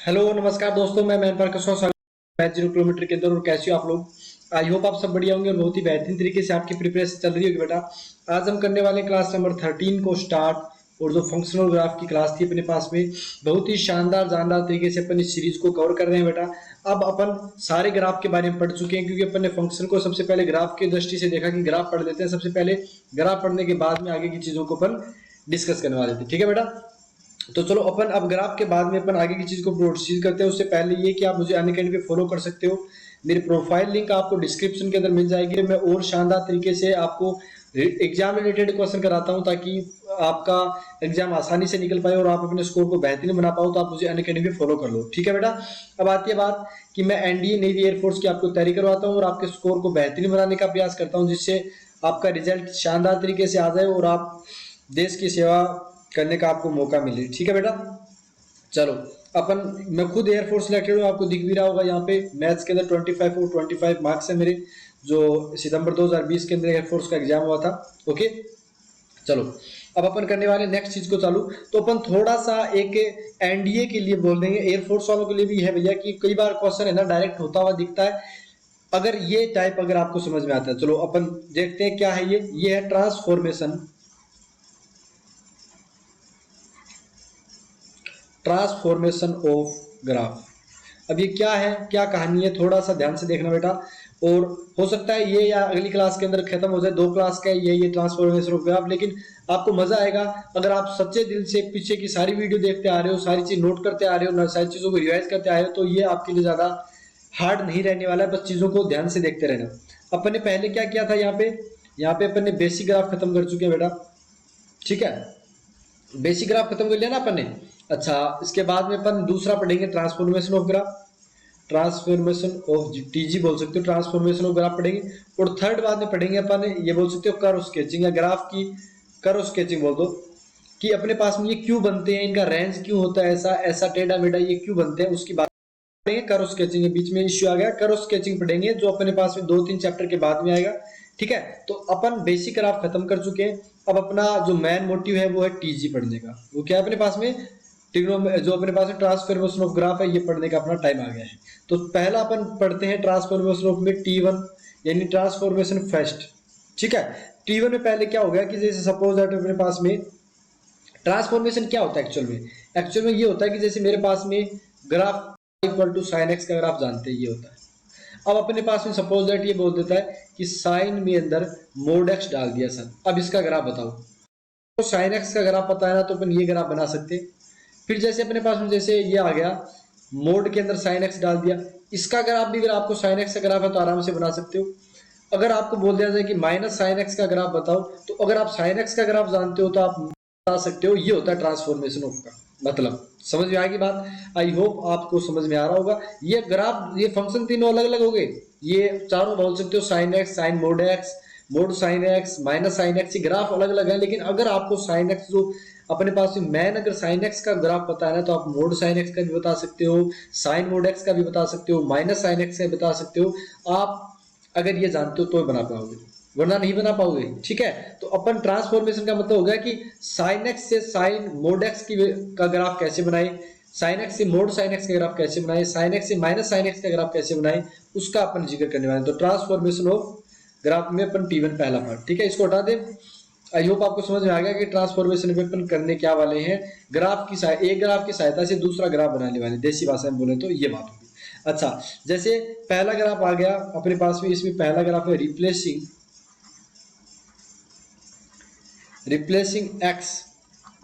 Hello नमस्कार दोस्तों, मैं मैन पार्क मैच 0 किलोमीटर के अंदर। और कैसे हो आप लोग? आई होप आप सब बढ़िया होंगे और बहुत ही बेहतरीन तरीके से आपकी प्रिपरेशन चल रही होगी बेटा। आज हम करने वाले क्लास नंबर 13 को स्टार्ट। और जो फंक्शनल ग्राफ की क्लास थी अपने पास में, बहुत ही शानदार जानदार तरीके से अपन इस सीरीज को कवर कर रहे हैं बेटा। अब अपन सारे ग्राफ के बारे में पढ़ चुके हैं, क्योंकि अपन ने फंक्शन को सबसे पहले ग्राफ की दृष्टि से देखा कि ग्राफ पढ़ लेते हैं सबसे पहले। ग्राफ पढ़ने के बाद में आगे की चीजों को अपन डिस्कस करने वाले थे। ठीक है बेटा, तो चलो अपन अब ग्राफ के बाद में अपन आगे की चीज को प्रोसीड करते हैं। उससे पहले ये कि आप मुझे अनअकैडमी पे फॉलो कर सकते हो। मेरी प्रोफाइल लिंक आपको डिस्क्रिप्शन के अंदर मिल जाएगी। मैं और शानदार तरीके से आपको एग्जाम रिलेटेड क्वेश्चन कराता हूं, ताकि आपका एग्जाम आसानी से निकल पाए और आप अपने स्कोर को बेहतरीन बना पाओ। तो आप मुझे अनअकैडमी पे फॉलो कर लो, ठीक है बेटा। अब आती है बात कि मैं एनडीए नेवी एयरफोर्स की आपको तैयारी करवाता हूँ और आपके स्कोर को बेहतरीन बनाने का प्रयास करता हूँ, जिससे आपका रिजल्ट शानदार तरीके से आ जाए और आप देश की सेवा करने का आपको मौका मिले। ठीक है बेटा, चलो अपन, मैं खुद एयरफोर्स सिलेक्टेड हूँ, आपको दिख भी रहा होगा यहाँ पे। मैथ्स के अंदर 25 और 25 मार्क्स है मेरे, जो सितंबर 2020 के अंदर एयरफोर्स का एग्जाम हुआ था। ओके, चलो अब अपन करने वाले नेक्स्ट चीज को चालू। तो अपन थोड़ा सा एक एनडीए के लिए बोल देंगे, एयरफोर्स वालों के लिए भी है भैया, कि कई बार क्वेश्चन है ना डायरेक्ट होता हुआ दिखता है। अगर ये टाइप अगर आपको समझ में आता है, चलो अपन देखते हैं क्या है ये है ट्रांसफॉर्मेशन ऑफ ग्राफ। अब ये क्या है, क्या कहानी है, थोड़ा सा ध्यान से देखना बेटा। और हो सकता है ये या अगली क्लास के अंदर खत्म हो जाए, 2 क्लास का है ये ट्रांसफॉर्मेशन ऑफ ग्राफ, लेकिन आपको मजा आएगा अगर आप सच्चे दिल से पीछे की सारी वीडियो देखते आ रहे हो, सारी चीज नोट करते आ रहे हो, सारी चीजों को रिवाइज करते आ रहे हो। तो ये आपके लिए ज्यादा हार्ड नहीं रहने वाला है, बस चीजों को ध्यान से देखते रहना। अपन ने पहले क्या किया था, यहाँ पे अपन ने बेसिक ग्राफ खत्म कर चुके हैं बेटा। ठीक है, बेसिक ग्राफ खत्म कर लिया ना अपन ने। अच्छा, इसके बाद में अपन दूसरा पढ़ेंगे transformation of graph, transformation of TG बोल सकते हो, ट्रांसफॉर्मेशन ऑफ ग्राफ पढ़ेंगे। और थर्ड बाद में पढ़ेंगे अपन ये बोल सकते हो कर्व स्केचिंग, या ग्राफ की कर्व स्केचिंग बोल दो, कि अपने पास में ये क्यों बनते हैं, इनका रेंज क्यों होता है, ऐसा ऐसा टेढ़ा मेढ़ा ये क्यों बनते हैं, उसकी बात पढ़ेंगे। कर्व स्केचिंग के बीच में इश्यू आ गया, कर्व स्केचिंग पढ़ेंगे, जो अपने पास में 2-3 चैप्टर के बाद में आएगा। ठीक है, तो अपन बेसिक ग्राफ खत्म कर चुके हैं। अब अपना जो मेन मोटिव है वो है टीजी पढ़ने का। वो क्या है अपने पास में, जो अपने पास में ट्रांसफॉर्मेशन ऑफ ग्राफ है, ये पढ़ने का अपना टाइम आ गया है। तो पहला अपन पढ़ते हैं ट्रांसफॉर्मेशन ऑफ में T1, यानी ट्रांसफॉर्मेशन फर्स्ट। ठीक है, T1 में पहले क्या हो गया कि जैसे सपोज दैट अपने पास में ट्रांसफॉर्मेशन क्या होता है एक्चुअल में ये होता है कि जैसे मेरे पास में graph equal to sine x का ग्राफ जानते हैं, ये होता है। अब अपने पास में सपोज दैट ये बोल देता है कि साइन में अंदर मोड एक्स डाल दिया सर, अब इसका ग्राफ बताओ। तो साइन एक्स का ग्राफ पता है ना, तो अपन ये ग्राफ बना सकते हैं। फिर जैसे अपने पास में जैसे ये आ गया, मोड के अंदर साइन एक्स डाल दिया, इसका ग्राफ भी अगर आपको साइन एक्स का ग्राफ है तो आराम से बना सकते हो। अगर आपको बोल दिया जाए कि माइनस साइन एक्स का ग्राफ बताओ, तो अगर आप साइन एक्स का ग्राफ जानते हो तो आप बता सकते हो। ये होता है ट्रांसफॉर्मेशन ऑफ का मतलब। समझ में आएगी बात? आई होप आपको समझ में आ रहा होगा। ये ग्राफ, ये फंक्शन तीनों अलग अलग हो गए, ये चारों बोल सकते हो, sine x, sine mod x, mod sine x, minus sine x, ये ग्राफ अलग अलग है। लेकिन अगर आपको साइन एक्स जो अपने पास में मैन अगर साइन एक्स का ग्राफ पता है ना, तो आप मोड साइन एक्स का भी बता सकते हो, साइन मोड एक्स का भी बता सकते हो, माइनस साइन एक्स का भी बता सकते हो। आप अगर ये जानते हो तो बना पाओगे, वरना नहीं बना पाओगे। ठीक है, तो अपन ट्रांसफॉर्मेशन का मतलब हो गया कि साइन एक्स से साइन मोड एक्स का ग्राफ कैसे बनाए, साइन एक्स से मोड साइन एक्स का ग्राफ कैसे बनाए, साइन एक्स से माइनस साइन एक्स का ग्राफ कैसे बनाए, उसका अपन जिक्र करने वाले हैं। तो ट्रांसफॉर्मेशन ऑफ ग्राफ में अपन T1 पहला पार्ट। ठीक है, इसको हटा दे। आई होप आपको समझ में आ गया कि ट्रांसफॉर्मेशन में अपन करने क्या वाले हैं, ग्राफ की एक ग्राफ की सहायता से दूसरा ग्राफ बनाने वाले, देसी भाषा में बोले तो ये बात होगी। अच्छा, जैसे पहला ग्राफ आ गया अपने पास में, इसमें पहला ग्राफ है replacing x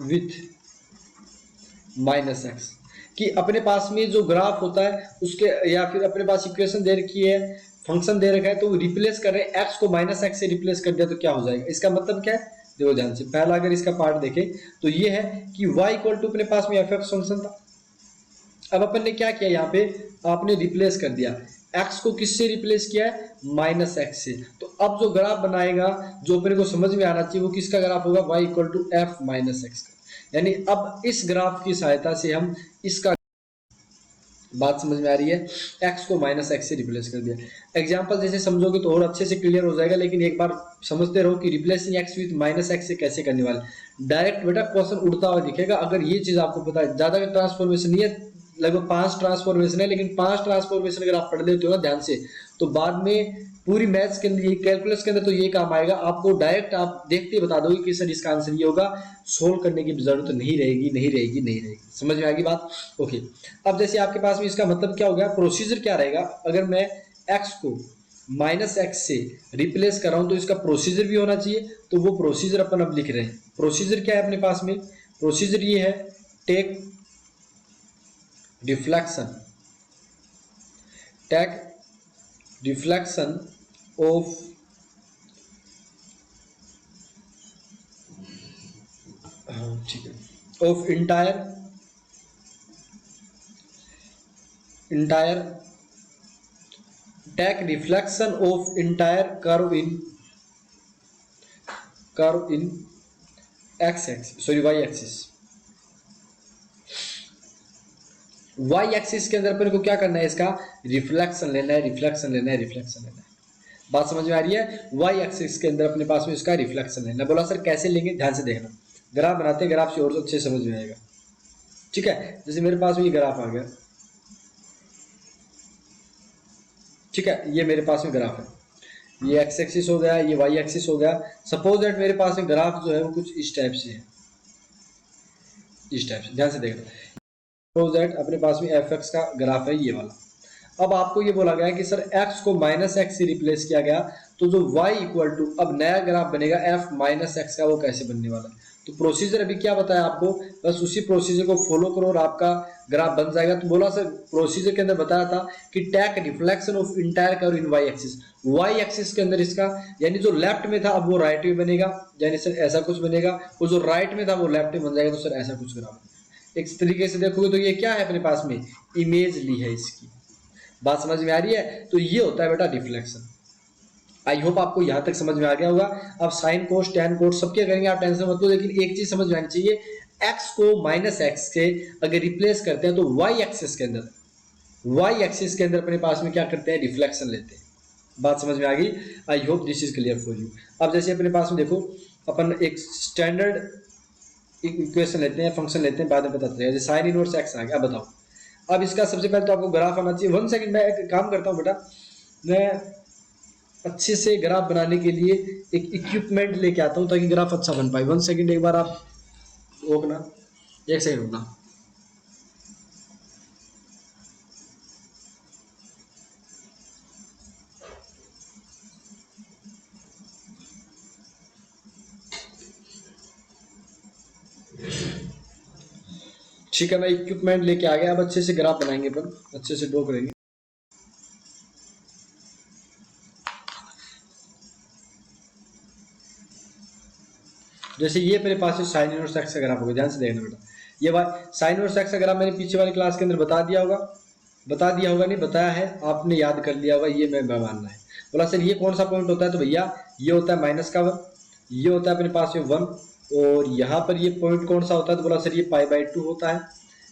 with minus x. कि अपने पास में जो ग्राफ होता है उसके, या फिर अपने पास इक्वेशन दे रखी है, फंक्शन दे रखा है, तो रिप्लेस कर रहे हैं, एक्स को माइनस एक्स से रिप्लेस कर दिया तो क्या हो जाएगा। इसका मतलब क्या है, देखो ध्यान से। पहला अगर इसका पार्ट देखें तो ये है कि y इक्वल टू अपने पास में एफ एक्स फंक्शन था। अब अपन ने क्या किया, यहाँ पे आपने रिप्लेस कर दिया, x को किससे रिप्लेस किया है, माइनस एक्स से। तो अब जो ग्राफ बनाएगा, जो अपने को समझ में आना चाहिए, वो किसका ग्राफ होगा, y equal to f minus x का। यानी अब इस ग्राफ की सहायता से हम इसका, बात समझ में आ रही है, x को माइनस एक्स से रिप्लेस कर दिया। एग्जांपल जैसे समझोगे तो और अच्छे से क्लियर हो जाएगा, लेकिन एक बार समझते रहो कि replacing x with minus x से कैसे करने वाले। डायरेक्ट बेटा क्वेश्चन उड़ता हुआ दिखेगा, अगर ये चीज आपको पता है। ज्यादा ट्रांसफॉर्मेशन नहीं है, लगभग 5 ट्रांसफॉर्मेशन है, लेकिन 5 ट्रांसफॉर्मेशन अगर आप पढ़ लेते हो ना ध्यान से, तो बाद में पूरी मैथ्स के अंदर, कैलकुलस के अंदर तो ये काम आएगा आपको। डायरेक्ट आप देखते ही बता दोगे कि सर इसका आंसर ये होगा, सोल्व करने की जरूरत नहीं रहेगी, नहीं रहेगी, नहीं रहेगी। समझ में आएगी बात? ओके। अब जैसे आपके पास में इसका मतलब क्या हो गया, प्रोसीजर क्या रहेगा, अगर मैं एक्स को माइनस एक्स से रिप्लेस कर रहा हूं तो इसका प्रोसीजर भी होना चाहिए। तो वो प्रोसीजर अपन अब लिख रहे हैं। प्रोसीजर क्या है अपने पास में, प्रोसीजर ये है, take deflection, take deflection of ठीक है, of entire take reflection of entire curve in x axis, sorry y axis. Y axis के अंदर अपन को क्या करना है, इसका रिफ्लेक्शन लेना है, रिफ्लेक्शन लेना है, रिफ्लेक्शन लेना है। बात समझ में आ रही है? वाई एक्सिस के अंदर अपने पास में इसका रिफ्लेक्शन लेना। बोला सर कैसे लेंगे, ध्यान से देखना, ग्राफ बनाते हैं, ग्राफ से और अच्छे समझ में आएगा। ठीक है, जैसे मेरे पास में ये ग्राफ आ गया, ठीक है, ये मेरे पास में ग्राफ है, ये एक्स एक्सिस हो गया, ये वाई एक्सिस हो गया। सपोज दैट मेरे पास में ग्राफ जो है वो कुछ इस टाइप से है, इस टाइप से, ध्यान से देखना। सपोज दैट अपने पास में एफ एक्स का ग्राफ है ये वाला। अब आपको ये बोला गया है कि सर x को माइनस एक्स से रिप्लेस किया गया, तो जो y इक्वल टू अब नया ग्राफ बनेगा f माइनस एक्स का, वो कैसे बनने वाला है। तो प्रोसीजर अभी क्या बताया आपको, बस उसी प्रोसीजर को फॉलो करो और आपका ग्राफ बन जाएगा। तो बोला सर प्रोसीजर के अंदर बताया था कि take reflection of entire curve in y axis, y axis के अंदर इसका यानी जो लेफ्ट में था अब वो राइट में बनेगा, यानी सर ऐसा कुछ बनेगा, वो जो राइट में था वो लेफ्ट में बन जाएगा। तो सर ऐसा कुछ ग्राफ एक तरीके से देखोगे तो ये क्या है अपने पास में, इमेज ली है इसकी। बात समझ में आ रही है? तो ये होता है बेटा डिफ्लेक्शन। आई होप आपको यहां तक समझ में आ गया होगा। अब साइन कोस टैन कोस सबके करेंगे, आप टेंशन मत लो, लेकिन एक चीज समझ में आनी चाहिए, x को माइनस एक्स से अगर रिप्लेस करते हैं तो y एक्सिस के अंदर अपने पास में क्या करते हैं, रिफ्लेक्शन लेते हैं। बात समझ में आ गई? I hope this is clear for you. अब जैसे अपने पास में देखो, अपन एक स्टैंडर्ड इक्वेशन लेते हैं, फंक्शन लेते हैं, बाद में पता चलेगा। जैसे साइन इनवर्स एक्स आ गया। अब बताओ, अब इसका सबसे पहले तो आपको ग्राफ आना चाहिए। 1 सेकंड, मैं एक काम करता हूँ बेटा, मैं अच्छे से ग्राफ बनाने के लिए एक इक्विपमेंट लेके आता हूँ ताकि ग्राफ अच्छा बन पाए। 1 सेकंड, एक बार आप रोकना, 1 सेकंड रुकना। ठीक है, मैं इक्विपमेंट लेके आ गया। अब अच्छे से ग्राफ बनाएंगे अपन, अच्छे से ड्रॉ करेंगे। जैसे ये मेरे पास साइन इनवर्स एक्स का ग्राफ होगा, ध्यान से देखना बेटा। ये साइन इनवर्स एक्स का ग्राफ मैंने पीछे वाली क्लास के अंदर बता दिया होगा, नहीं बताया है, आपने याद कर लिया होगा, ये मैं मानना है। बोला सर ये कौन सा पॉइंट होता है, तो भैया ये होता है माइनस का 1, ये होता है अपने पास में 1, और यहाँ पर ये पॉइंट कौन सा होता है, तो बोला सर ये π/2 होता है।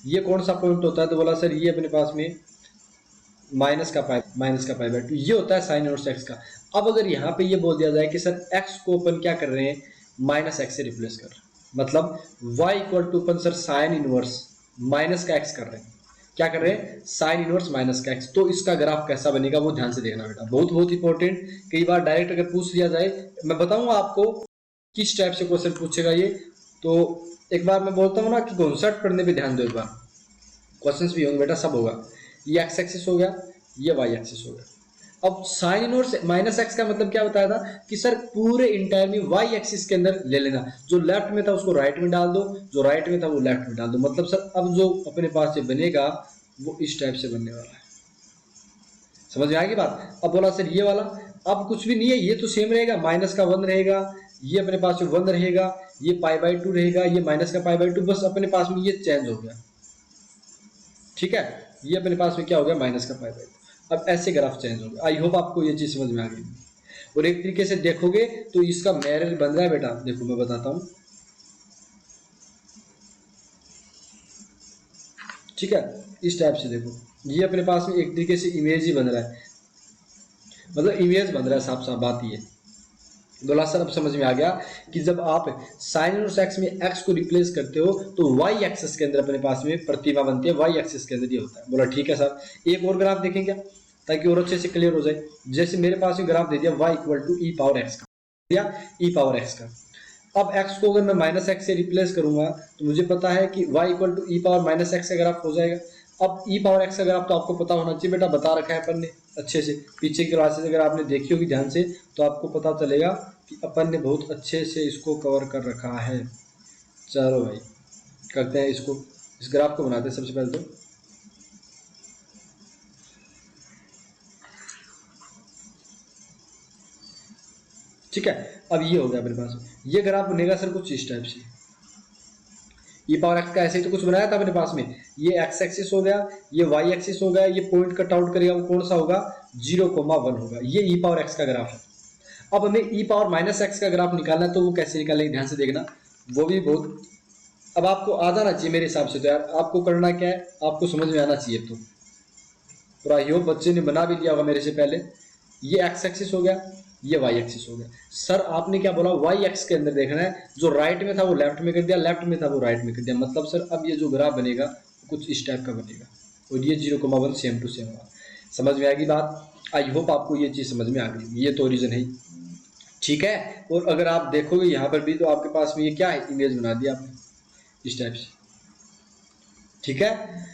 ये कौन सा पॉइंट होता है, तो बोला सर ये अपने पास में माइनस का π/2, ये होता है साइन इनवर्स एक्स का। अब अगर यहाँ पे ये बोल दिया जाए कि सर एक्स को अपन क्या कर रहे हैं, माइनस एक्स से रिप्लेस कर रहे हैं, मतलब y इक्वल टू अपन सर साइन इनवर्स माइनस का एक्स कर रहे हैं। क्या कर रहे हैं, साइन इनवर्स माइनस का एक्स। तो इसका ग्राफ कैसा बनेगा वो ध्यान से देखना बेटा, बहुत बहुत इंपॉर्टेंट। कई बार डायरेक्ट अगर पूछ लिया जाए, मैं बताऊंगा आपको किस टाइप से क्वेश्चन पूछेगा ये। तो एक बार मैं बोलता हूँ ना कि कॉन्सेप्ट पढ़ने पे ध्यान दो, एक बार क्वेश्चंस भी होंगे बेटा, सब होगा। ये एक्स एक्सिस हो गया, ये वाई एक्सिस हो गया। अब साइन इनवर्स माइनस एक्स का मतलब क्या बताया था कि सर पूरे इंटायर में वाई एक्सिस के अंदर ले लेना, जो लेफ्ट में था उसको राइट में डाल दो, जो राइट में था वो लेफ्ट में डाल दो। मतलब सर अब जो अपने पास से बनेगा वो इस टाइप से बनने वाला है। समझ में आएगी बात? अब बोला सर ये वाला अब कुछ भी नहीं है, ये तो सेम रहेगा, माइनस का 1 रहेगा, ये अपने पास में 1 रहेगा, ये π/2 रहेगा, ये माइनस का π/2, बस अपने पास में ये चेंज हो गया। ठीक है, ये अपने पास में क्या हो गया, माइनस का π/2। अब ऐसे ग्राफ चेंज होगा। आई होप आपको ये चीज समझ में आ गई। और एक तरीके से देखोगे तो इसका मिरर बन रहा है बेटा, देखो मैं बताता हूं। ठीक है, इस टाइप से देखो, ये अपने पास में एक तरीके से इमेज ही बन रहा है, मतलब इमेज बन रहा है, साफ साफ बात ये। बोला सर अब समझ में आ गया कि जब आप साइन इनवर्स एक्स में एक्स को रिप्लेस करते हो तो वाई एक्सिस के अंदर अपने पास में प्रतिमा बनती है, वाई एक्सिस के अंदर ये होता है। बोला ठीक है सर, एक और ग्राफ देखें क्या, ताकि और अच्छे से क्लियर हो जाए। जैसे मेरे पास में ग्राफ दे दिया y equal to e power x का, या ई पावर एक्स का। अब x को अगर मैं माइनस एक्स से रिप्लेस करूंगा तो मुझे पता है कि y equal to e power minus x का ग्राफ हो जाएगा। अब ई पावर एक्स का ग्राफ तो आपको पता होना चाहिए बेटा, बता रखा है अपन ने अच्छे से, पीछे की क्लासेस अगर आपने देखी होगी ध्यान से तो आपको पता चलेगा कि अपन ने बहुत अच्छे से इसको कवर कर रखा है। चलो भाई करते हैं इसको, इस ग्राफ को बनाते हैं सबसे पहले तो। ठीक है, अब ये हो गया अपने पास, ये ग्राफ बनेगा सर कुछ इस टाइप से। ई पावर एक्स का ऐसे ही तो कुछ बनाया था अपने पास में, ये एक्स एक्सिस हो गया, ये वाई एक्सिस हो गया, ये पॉइंट कट आउट करेगा वो कौन सा होगा, 0,1 होगा। ये ई पावर एक्स का ग्राफ है। अब हमें ई पावर माइनस एक्स का ग्राफ निकालना है, तो वो कैसे निकालेंगे ध्यान से देखना, वो भी बहुत, अब आपको आ जाना चाहिए मेरे हिसाब से। तो यार आपको करना क्या है, आपको समझ में आना चाहिए। तो पूरा यो बच्चे ने बना भी लिया होगा मेरे से पहले। ये एक्स एक्सिस हो गया, ये वाई एक्सिस हो गया। सर आपने क्या बोला, वाई एक्स के अंदर देखना है, जो राइट में था वो लेफ्ट में कर दिया, लेफ्ट में था वो राइट में कर दिया। मतलब सर अब ये जो ग्राफ बनेगा कुछ इस टाइप का बनेगा, और ये 0,1 सेम टू सेम होगा। समझ में आएगी बात? आई होप आपको ये चीज़ समझ में आ गई। ये तो रीजन है, ठीक है। और अगर आप देखोगे यहाँ पर भी तो आपके पास में ये क्या है, इमेज बना दिया आपने इस टाइप से, ठीक है।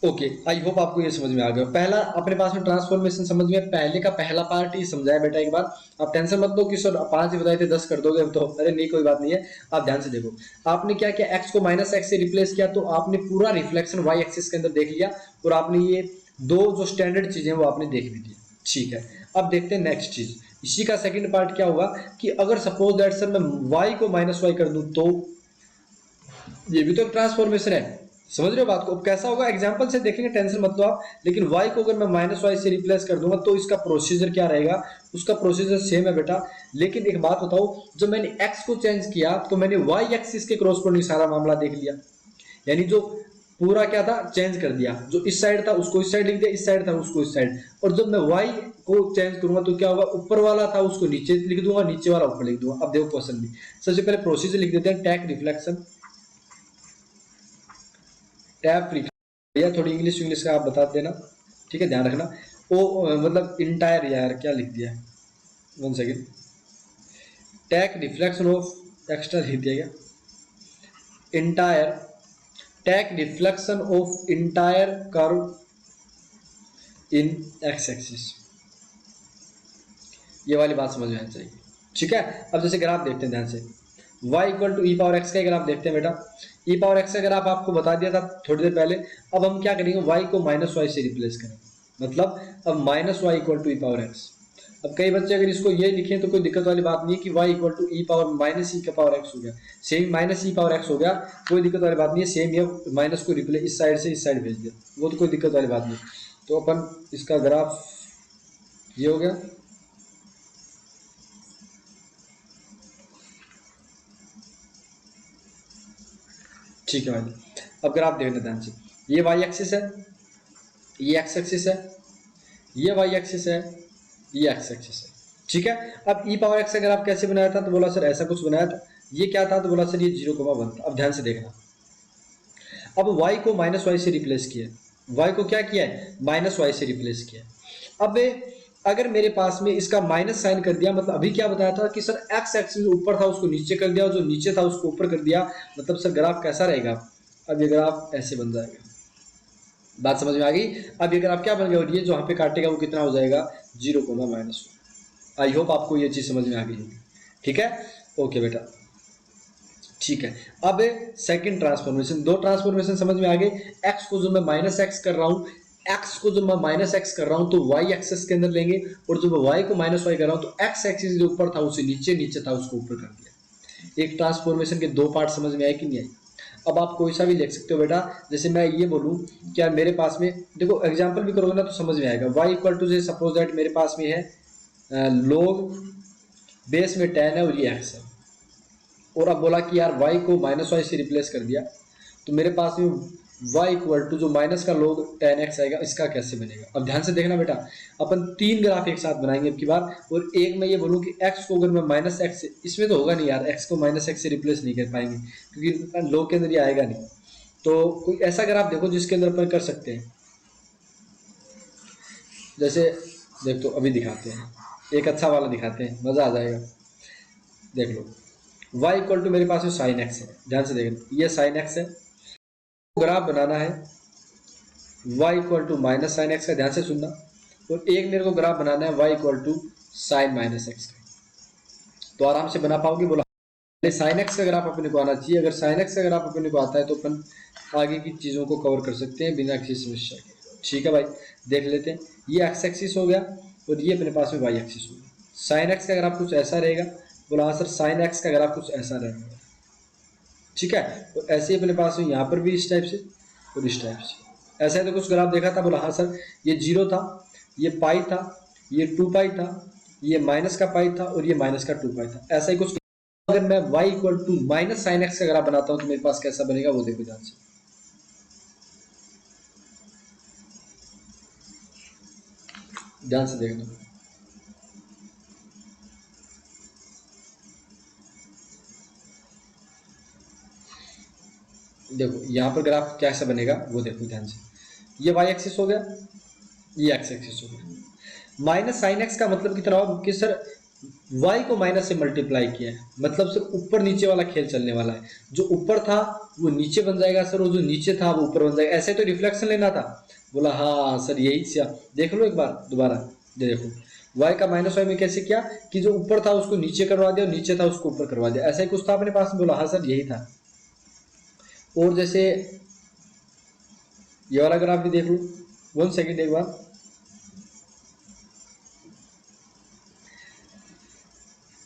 ओके, आई होप आपको ये समझ में आ गया। पहला अपने पास में ट्रांसफॉर्मेशन समझ में, पहले का पहला पार्ट ही समझाया बेटा एक बार। आप टेंशन मत लो कि सर 5 ही बताए थे 10 कर दोगे, तो अरे नहीं कोई बात नहीं है। आप ध्यान से देखो, आपने क्या किया, एक्स को माइनस एक्स से रिप्लेस किया तो आपने पूरा रिफ्लेक्शन वाई एक्सिस के अंदर देख लिया, और आपने ये दो जो स्टैंडर्ड चीजें वो आपने देख भी दी, ठीक है। अब देखते हैं नेक्स्ट चीज, इसी का सेकंड पार्ट क्या होगा कि अगर सपोज दैट सर मैं y को माइनस वाई कर दूं तो ये भी तो ट्रांसफॉर्मेशन है। समझ रहे हो बात को? अब कैसा होगा एग्जांपल से देखेंगे, टेंशन मत लो आप। लेकिन y को अगर मैं माइनस वाई से रिप्लेस कर दूंगा तो इसका प्रोसीजर क्या रहेगा, उसका प्रोसीजर सेम है बेटा। लेकिन एक बात बताओ, जब मैंने x को चेंज किया तो मैंने y एक्सिस के क्रॉसपोंडिंग सारा मामला देख लिया, यानी जो पूरा क्या था चेंज कर दिया, जो इस साइड था उसको इस साइड लिख दिया, इस साइड था उसको इस साइड। और जब मैं y को चेंज करूंगा तो क्या होगा, ऊपर वाला था उसको नीचे लिख दूंगा, नीचे वाला ऊपर लिख दूंगा। अब देखो क्वेश्चन भी, सबसे पहले प्रोसीजर लिख देते हैं, टैक रिफ्लेक्शन, टैप रिफ्लेक्शन, थोड़ी इंग्लिश का आप बता देना, ठीक है, ध्यान रखना। ओ मतलब इंटायर, यार क्या लिख दिया, 1 second, take reflection of extra लिख दिया गया, entire, take reflection of entire curve in x axis, ये वाली बात समझ में आनी चाहिए, ठीक है। अब जैसे ग्राफ देखते हैं ध्यान से, y equal to e power x का ग्राफ देखते हैं बेटा। ई पावर एक्स का ग्राफ आपको बता दिया था थोड़ी देर पहले। अब हम क्या करेंगे, y को माइनस वाई से रिप्लेस करेंगे, मतलब अब minus y equal to e power x. अब कई बच्चे अगर इसको ये लिखें तो कोई दिक्कत वाली बात नहीं है कि y equal to e power minus e का पावर एक्स हो गया, same minus e power x हो गया, कोई दिक्कत वाली बात नहीं है। सेम ये माइनस को रिप्लेस इस साइड से इस साइड भेज दिया, वो तो कोई दिक्कत वाली बात नहीं। तो अपन इसका ग्राफ ये हो गया, ठीक है भाई। अब ग्राफ देखना ध्यान से, ये वाई एक्सिस है, ये एक्स एक्सिस है, ये वाई एक्सिस है, ये एक्स एक्सिस है, ठीक है। अब ई पावर एक्स का ग्राफ कैसे बनाया था, तो बोला सर ऐसा कुछ बनाया था। ये क्या था, तो बोला सर ये 0,1 था। अब ध्यान से देखना, अब y को माइनस वाई से रिप्लेस किया, y को क्या किया है, माइनस वाई से रिप्लेस किया। अब अगर मेरे पास में इसका माइनस साइन कर दिया, मतलब अभी क्या बताया था कि सर एक्स एक्सिस ऊपर था उसको नीचे कर दिया, और जो नीचे था उसको ऊपर कर दिया, मतलब सर ग्राफ कैसा रहेगा। अब ये ग्राफ ऐसे बन जाएगा, बात समझ में आ गई। अब ये ग्राफ क्या बन गया, और ये जो यहाँ पे काटेगा वो कितना हो जाएगा, 0,-1। आई होप आपको ये चीज समझ में आ गई होगी, ठीक है। ओके बेटा, ठीक है। अब सेकंड ट्रांसफॉर्मेशन, दो ट्रांसफॉर्मेशन समझ में आ गए। एक्स को जो मैं माइनस एक्स कर रहा हूँ, एक्स को जब मैं माइनस एक्स कर रहा हूं तो वाई एक्सेस के अंदर लेंगे, और जब वाई को माइनस वाई कर रहा हूं तो एक्स एक्सिस जो ऊपर था उसे नीचे, नीचे था उसको ऊपर कर दिया। एक ट्रांसफॉर्मेशन के दो पार्ट समझ में आए कि नहीं आए। अब आप कोई सा भी लिख सकते हो बेटा, जैसे मैं ये बोलूं क्या मेरे पास में, देखो एग्जाम्पल भी करोगे ना तो समझ में आएगा। वाई इक्वल टू से सपोज दैट मेरे पास में है लोग बेस में 10 है और ये एक्स है, और अब बोला कि यार वाई को माइनस वाई से रिप्लेस कर दिया, तो मेरे पास में y इक्वल टू जो माइनस का log tan x आएगा इसका कैसे बनेगा। अब ध्यान से देखना बेटा, अपन 3 ग्राफ एक साथ बनाएंगे अब की बार, और एक में ये बोलूँ कि x को अगर मैं माइनस एक्स, इसमें तो होगा नहीं यार, x को माइनस एक्स से रिप्लेस नहीं कर पाएंगे क्योंकि log के अंदर ये आएगा नहीं। तो कोई ऐसा ग्राफ देखो जिसके अंदर अपन कर सकते हैं। जैसे देख, तो अभी दिखाते हैं, एक अच्छा वाला दिखाते हैं, मज़ा आ जाएगा। देख लो, y इक्वल टू मेरे पास में साइन एक्स है, ध्यान से देखना, ये साइन एक्स है, ग्राफ बनाना है y equal to minus sine x का, ध्यान से सुनना, और एक मेरे को ग्राफ बनाना है y equal to sine minus x का। तो आराम से बना पाओगे बोला। साइन एक्स का ग्राफ अपने को आना चाहिए, अगर साइन एक्स का ग्राफ अपने को आता है तो अपन आगे की चीज़ों को कवर कर सकते हैं बिना किसी समस्या के। ठीक है भाई, देख लेते हैं। ये एक्स एक्सिस हो गया और ये अपने पास में वाई एक्सिस हो गया। साइन एक्स का ग्राफ कुछ ऐसा रहेगा, बोला हाँ सर साइन एक्स का ग्राफ कुछ ऐसा रहेगा। ठीक है, तो ऐसे ही अपने पास में यहाँ पर भी इस टाइप से और इस टाइप से ऐसा है। तो कुछ ग्राफ देखा था, बोला हाँ सर ये 0 था, ये पाई था, ये 2 पाई था, ये माइनस का पाई था और ये माइनस का 2 पाई था, ऐसा ही कुछ। अगर मैं y equal to minus sine x का ग्राफ बनाता हूं तो मेरे पास कैसा बनेगा वो देखो ध्यान से। ध्यान से देखना, देखो यहां पर ग्राफ कैसा बनेगा वो देखो ध्यान से। ये y एक्सिस हो गया, ये x एक्सिस हो गया। माइनस साइन एक्स का मतलब कितना होगा कि सर y को माइनस से मल्टीप्लाई किया है, मतलब सर ऊपर नीचे वाला खेल चलने वाला है। जो ऊपर था वो नीचे बन जाएगा सर, और जो नीचे था वो ऊपर बन जाएगा। ऐसे तो रिफ्लेक्शन लेना था। बोला हाँ सर यही से, देख लो एक बार दोबारा, देखो y का माइनस वाई में कैसे किया कि जो ऊपर था उसको नीचे करवा दिया और नीचे था उसको ऊपर करवा दिया, ऐसा ही कुछ था अपने पास। बोला हाँ सर यही था। और जैसे ये वाला ग्राफ भी देख लो, 1 सेकेंड एक बार।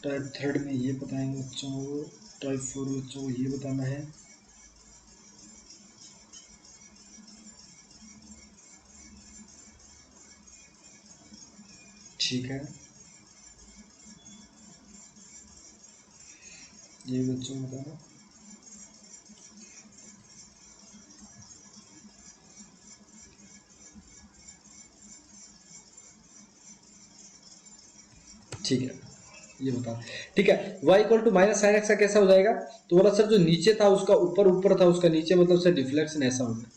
टाइप 3 में ये बताएंगे बच्चों को, टाइप 4 बच्चों को ये बताना है। ठीक है, ये बच्चों को बताना। ठीक है, ये बता। ठीक है, y equal to minus sine x का कैसा हो जाएगा, तो बोला सर जो नीचे था उसका ऊपर, ऊपर था उसका नीचे, मतलब सर डिफ्लेक्शन ऐसा होगा।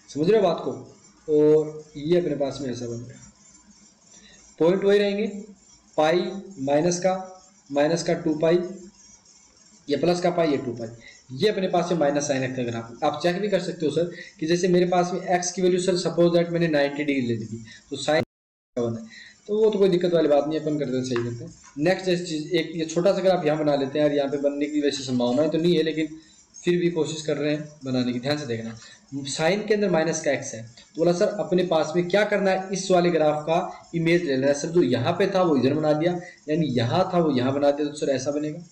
समझ रहे हो बात को। और ये अपने पास में ऐसा बन गया, पॉइंट वही रहेंगे, पाई माइनस का 2 पाई, ये प्लस का पाई, ये 2 पाई। ये अपने पास में माइनस साइन एक्स का ग्राफ। आप चेक भी कर सकते हो सर कि जैसे मेरे पास में एक्स की वैल्यू सर सपोज दैट मैंने 90 डिग्री ले ली थी, तो साइन है, तो वो तो कोई दिक्कत वाली बात नहीं, अपन करते हैं सही करते हैं। नेक्स्ट जैसी चीज़, एक ये छोटा सा ग्राफ यहाँ बना लेते हैं यार, यहाँ पे बनने की वैसे संभावनाएं तो नहीं है लेकिन फिर भी कोशिश कर रहे हैं बनाने की। ध्यान से देखना, साइन के अंदर माइनस का एक्स है, तो बोला सर अपने पास में क्या करना है, इस वाले ग्राफ का इमेज ले लेना है। सर जो यहाँ पे था वो इधर बना दिया, यानी यहाँ था वो यहाँ बना दिया, तो सर ऐसा बनेगा,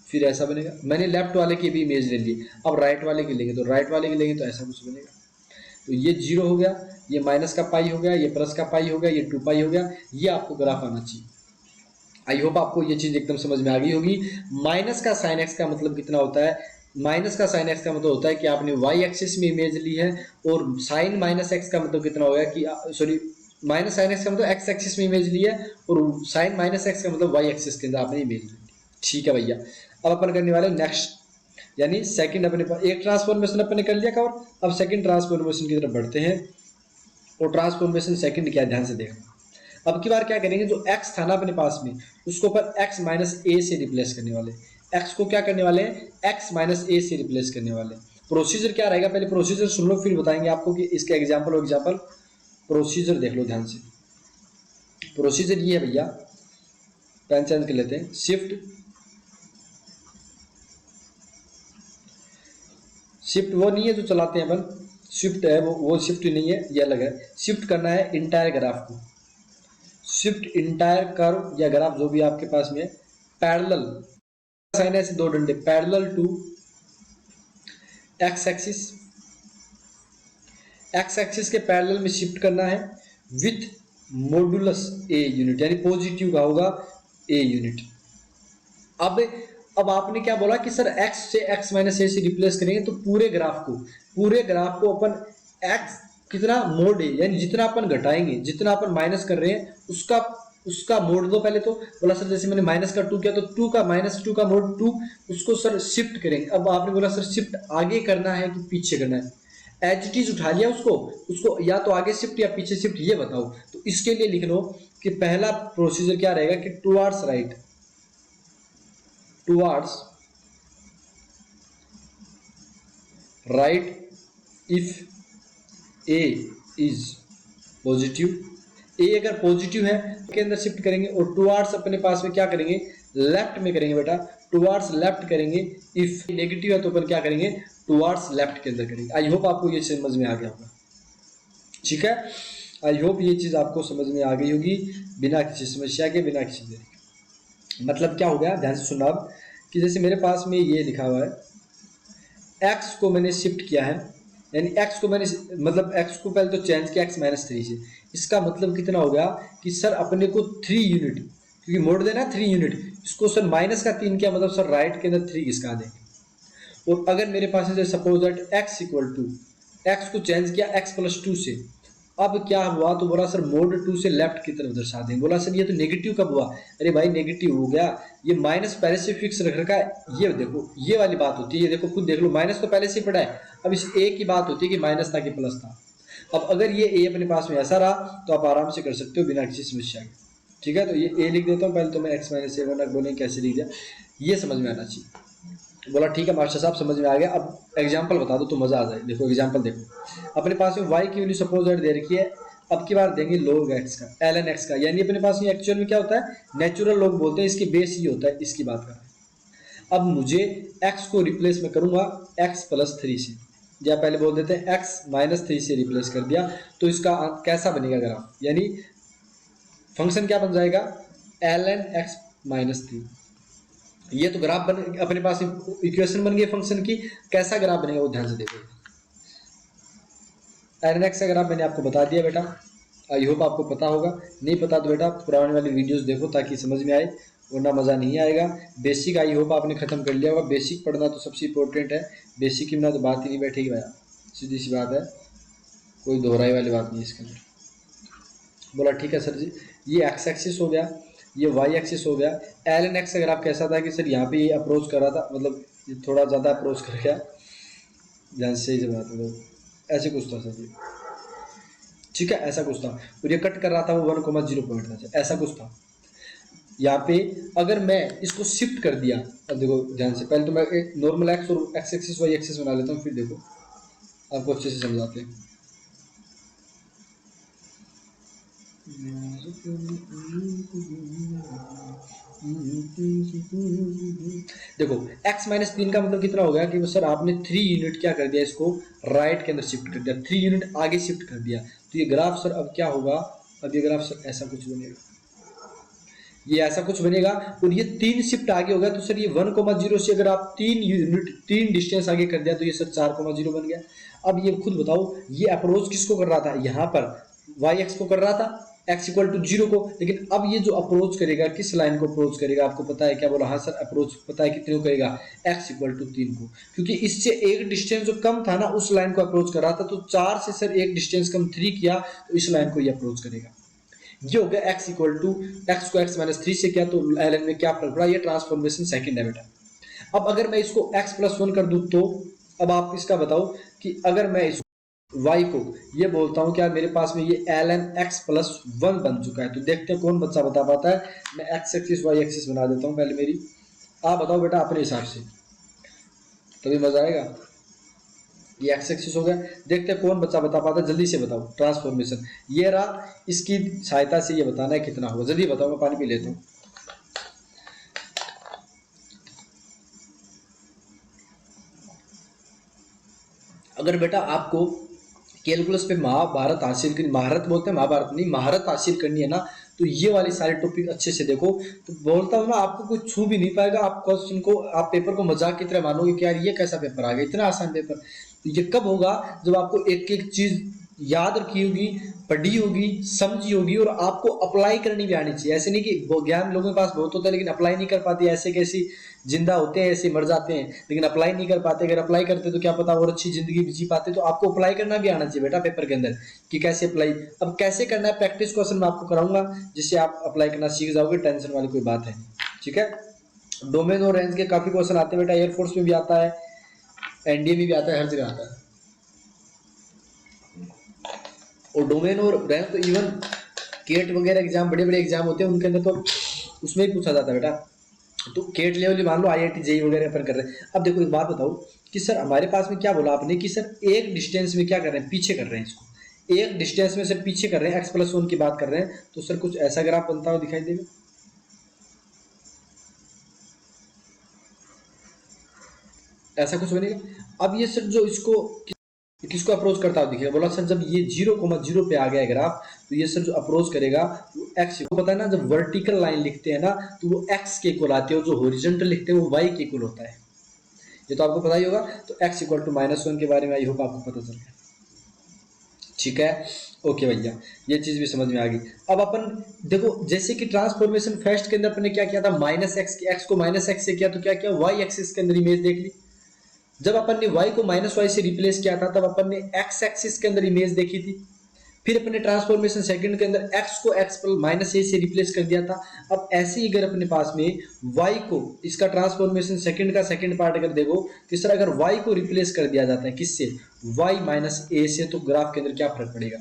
फिर ऐसा बनेगा। मैंने लेफ्ट वाले की भी इमेज ले ली, अब राइट वाले की लेंगे, तो राइट वाले की लेंगे तो ऐसा कुछ बनेगा। तो ये 0 हो गया, ये माइनस का पाई हो गया, ये प्लस का पाई हो गया, ये 2 पाई हो गया। ये आपको ग्राफ आना चाहिए। आई होप आपको ये चीज़ एकदम समझ में आ गई होगी। माइनस का साइन एक्स का मतलब कितना होता है, माइनस का साइन एक्स का मतलब होता है कि आपने वाई एक्सिस में इमेज ली है, और साइन माइनस एक्स का मतलब कितना होगा कि सॉरी, माइनस साइन एक्स का मतलब एक्स एक्सिस में इमेज ली है, और साइन माइनस एक्स का मतलब वाई एक्सिस के अंदर आपने इमेज ली। ठीक है भैया, अब अपन करने वाले नेक्स्ट, यानी सेकंड। अपने पास एक ट्रांसफॉर्मेशन अपन ने कर लिया कवर, अब सेकंड ट्रांसफॉर्मेशन की तरफ बढ़ते हैं। और ट्रांसफॉर्मेशन सेकंड क्या, ध्यान से देखना। अब की बार क्या करेंगे, जो x था ना अपने पास में, उसको पर x माइनस ए से रिप्लेस करने वाले। x को क्या करने वाले हैं, x माइनस ए से रिप्लेस करने वाले। प्रोसीजर क्या रहेगा, पहले प्रोसीजर सुन लो फिर बताएंगे आपको कि इसके एग्जाम्पल। प्रोसीजर देख लो ध्यान से। प्रोसीजर ये है भैया, पेन चेंज कर लेते हैं, शिफ्ट वो नहीं है जो चलाते हैं अपन, शिफ्ट है वो शिफ्ट नहीं है, ये अलग है। शिफ्ट करना है इंटायर ग्राफ को, शिफ्ट इंटायर कर्व या ग्राफ जो भी आपके पास में है, पैरेलल साइन है, दो डंडे पैरेलल टू एक्स एक्सिस के पैरेलल में शिफ्ट करना है विथ मॉडुलस ए यूनिट, यानी पॉजिटिव का होगा ए यूनिट। अब अब आपने क्या बोला कि सर x से x माइनस ए से रिप्लेस करेंगे तो पूरे ग्राफ को अपन x कितना मोड है, यानी जितना अपन घटाएंगे, जितना अपन माइनस कर रहे हैं उसका उसका मोड दो पहले। तो बोला सर जैसे मैंने माइनस का 2 किया तो 2 का -2 का मोड 2, उसको सर शिफ्ट करेंगे। अब आपने बोला सर शिफ्ट आगे करना है कि पीछे करना है, एज इट इज उठा लिया उसको या तो आगे शिफ्ट या पीछे शिफ्ट, ये बताओ। तो इसके लिए लिख लो कि पहला प्रोसीजर क्या रहेगा कि towards right if a is positive, a अगर पॉजिटिव है के अंदर शिफ्ट करेंगे, और टुवार्ड्स अपने पास में क्या करेंगे, लेफ्ट में करेंगे बेटा, टुवार्ड्स लेफ्ट करेंगे। इफ नेगेटिव है तो अपन क्या करेंगे, टुवार्ड्स लेफ्ट के अंदर करेंगे। आई होप आपको ये समझ में आ गया होगा, ठीक है। आई होप ये चीज आपको समझ में आ गई होगी बिना किसी समस्या के, बिना किसी देरी के। मतलब क्या हो गया, ध्यान से सुनना आप, कि जैसे मेरे पास में ये लिखा हुआ है, x को मैंने शिफ्ट किया है, यानी x को मैंने मतलब x को पहले तो चेंज किया x-3 से। इसका मतलब कितना हो गया कि सर अपने को 3 यूनिट, क्योंकि मोड़ देना 3 यूनिट, इसको सर -3 किया, मतलब सर राइट के अंदर 3 इसका देंगे। और अगर मेरे पास है सपोज दैट x को चेंज किया x+2 से, अब क्या हुआ तो बोला सर मोड 2 से लेफ्ट की तरफ दर्शा देंगे। बोला सर ये तो नेगेटिव कब हुआ, अरे भाई नेगेटिव हो गया, ये माइनस पहले से फिक्स रख रखा है। ये देखो ये वाली बात होती है, ये देखो खुद देख लो, माइनस तो पहले से ही पड़ा है। अब इस ए की बात होती है कि माइनस था कि प्लस था। अब अगर ये ए अपने पास में ऐसा रहा तो आप आराम से कर सकते हो बिना किसी समस्या के, ठीक है। तो ये ए लिख देता हूँ पहले, तो मैं x-7 बोले कैसे लिख दिया, ये समझ में आना चाहिए। बोला ठीक है मास्टर साहब समझ में आ गया, अब एग्जाम्पल बता दो तो मजा आ जाए। देखो एग्जाम्पल देखो, अपने पास में y की वैल्यू सपोज दैट दे रखी है, अब की बार देंगे log x का, ln x का, यानी अपने पास में एक्चुअल में क्या होता है, नेचुरल लॉग बोलते हैं, इसकी बेस ही होता है, इसकी बात कर रहे हैं। अब मुझे x को रिप्लेस में करूंगा x+3 से, या पहले बोल देते हैं x-3 से रिप्लेस कर दिया, तो इसका कैसा बनेगा ग्राफ, यानी फंक्शन क्या बन जाएगा, ln x-3। ये तो ग्राफ बन, अपने पास इक्वेशन बन गई फंक्शन की, कैसा ग्राफ बनेगा वो ध्यान से देखो। ln x का ग्राफ मैंने आपको बता दिया बेटा, आई होप आपको पता होगा, नहीं पता तो बेटा पुराने वाली वीडियोस देखो ताकि समझ में आए, वरना मज़ा नहीं आएगा। बेसिक आई होप आपने खत्म कर लिया होगा, बेसिक पढ़ना तो सबसे इंपॉर्टेंट है, बेसिक की बिना तो बात ही नहीं बैठेगी भैया, सीधी सी बात है, कोई दोहराई वाली बात नहीं इसके अंदर। बोला ठीक है सर जी, ये x एक्सिस हो गया, ये y एक्सिस हो गया। ln x अगर आप कैसा था कि सर यहाँ पे ये अप्रोच कर रहा था, मतलब ये थोड़ा ज़्यादा अप्रोच कर गया, ध्यान से ही बात है, ऐसे कुछ था सर जी, ठीक है ऐसा कुछ था, और ये कट कर रहा था वो 1,0 पॉइंट था, ऐसा कुछ था। यहाँ पे अगर मैं इसको शिफ्ट कर दिया, अब देखो ध्यान से, पहले तो मैं एक नॉर्मल x और x एक्सिस y एक्सिस बना लेता हूँ, फिर देखो आपको अच्छे से समझाते हैं। देखो x-3 का मतलब कितना हो गया कि सर आपने 3 यूनिट क्या कर दिया, इसको राइट के अंदर शिफ्ट कर दिया, 3 यूनिट आगे शिफ्ट कर दिया। तो ये ग्राफ सर अब क्या होगा, अब ये ग्राफ सर ऐसा कुछ बनेगा, ये ऐसा कुछ बनेगा, और ये 3 शिफ्ट आगे हो गया, तो सर ये 1,0 से अगर आप 3 यूनिट 3 डिस्टेंस आगे कर दिया तो ये सर 4,0 बन गया। अब ये खुद बताओ, ये अप्रोच किसको कर रहा था, यहाँ पर y x को कर रहा था, x=0 को, लेकिन अब ये जो अप्रोच करेगा किस लाइन को अप्रोच करेगा आपको पता है क्या, बोला हाँ सर अप्रोच पता है कितने को करेगा, x=3 को, क्योंकि इससे एक डिस्टेंस जो कम था ना उस लाइन को अप्रोच कर रहा था, तो 4 से सर एक डिस्टेंस कम 3 किया तो इस लाइन को ये अप्रोच करेगा। ये हो गया x को x-3 से किया तो ln में क्या फर्क पड़ा, ये ट्रांसफॉर्मेशन सेकंड है बेटा। अब अगर मैं इसको x+1 कर दूं तो अब आप इसका बताओ कि अगर मैं इस y को ये बोलता हूं क्या, मेरे पास में ये ln x+1 बन चुका है, तो देखते हैं कौन बच्चा बता पाता है। मैं x एक्सिस y एक्सिस बना देता हूं पहले मेरी, आप बताओ बेटा अपने हिसाब से, तभी मजा आएगा। ये x एक्सिस हो गया, देखते हैं कौन बच्चा बता पाता है, जल्दी से बताओ ट्रांसफॉर्मेशन। ये रहा, इसकी सहायता से ये बताना है कितना होगा, जल्दी बताओ, मैं पानी पी लेता हूँ। अगर बेटा आपको कैलकुलस पे महाभारत हासिल करनी, महारत बोलते हैं महाभारत नहीं, महारत हासिल करनी है ना, तो ये वाले सारे टॉपिक अच्छे से देखो। तो बोलता हूँ ना आपको कोई छू भी नहीं पाएगा, आप क्वेश्चन को, आप पेपर को मजाक की तरह मानोगे कि यार ये कैसा पेपर आ गया, इतना आसान पेपर। तो ये कब होगा, जब आपको एक एक चीज याद रखी होगी, पढ़ी होगी, समझी होगी और आपको अप्लाई करनी भी आनी चाहिए। ऐसे नहीं कि वो ज्ञान लोगों के पास बहुत होता है लेकिन अप्लाई नहीं कर पाते, ऐसे कैसी जिंदा होते हैं, ऐसे मर जाते हैं लेकिन अप्लाई नहीं कर पाते। अगर अप्लाई करते तो क्या पता और अच्छी जिंदगी जी पाते। तो आपको अप्लाई करना भी आना चाहिए बेटा पेपर के अंदर कि कैसे अप्लाई। अब कैसे करना है प्रैक्टिस क्वेश्चन मैं आपको कराऊंगा जिससे आप अप्लाई करना सीख जाओगे, टेंशन वाली कोई बात है नहीं। ठीक है, डोमेन और रेंज के काफी क्वेश्चन आते हैं बेटा, एयरफोर्स में भी आता है, एनडीए में भी आता है, हर जगह आता है। और डोमेन और रैंक तो इवन केट वगैरह एग्जाम, बड़े बड़े एग्जाम होते हैं उनके अंदर तो उसमें ही पूछा जाता है बेटा। तो केट लेवल मान लो आईआईटी जेई वगैरह अपन कर रहे हैं। अब देखो एक बात बताओ कि सर हमारे पास में क्या बोला आपने कि सर एक डिस्टेंस में क्या कर रहे हैं, पीछे कर रहे हैं इसको, एक डिस्टेंस में सर पीछे कर रहे हैं, x+1 की बात कर रहे हैं। तो सर कुछ ऐसा ग्राफ बनता हुआ दिखाई देगा, ऐसा कुछ बनेगा। अब ये सर जो इसको किसको अप्रोच करता हुआ दिखेगा, बोला सर जब ये 0,0 पे आ गया ग्राफ तो ये सर जो अप्रोच करेगा वो एक्स को पता है ना, जब वर्टिकल लाइन लिखते हैं ना तो वो एक्स के इक्वल आती है और जो हॉरिजॉन्टल लिखते हैं वो वाई के इक्वल होता है। ये तो आपको पता ही होगा। तो x = -1 के बारे में आई होप आपको पता चल गया। ठीक है, ओके भैया, ये चीज भी समझ में आ गई। अब अपन देखो जैसे कि ट्रांसफॉर्मेशन फर्स्ट के अंदर अपन ने क्या किया था, -x को -x से किया तो क्या किया, y एक्सिस के अंदर इमेज देख ली। जब अपन ने y को -y से रिप्लेस किया था तब अपन ने x एक्सिस के अंदर इमेज देखी थी। फिर अपने ट्रांसफॉर्मेशन सेकंड के अंदर x को x पर -a से रिप्लेस कर दिया था। अब ऐसे ही अगर अपने पास में y को, इसका ट्रांसफॉर्मेशन सेकंड का सेकंड पार्ट अगर देखो कि सर अगर y को रिप्लेस कर दिया जाता है किससे, y -a से, तो ग्राफ के अंदर क्या फर्क पड़ेगा।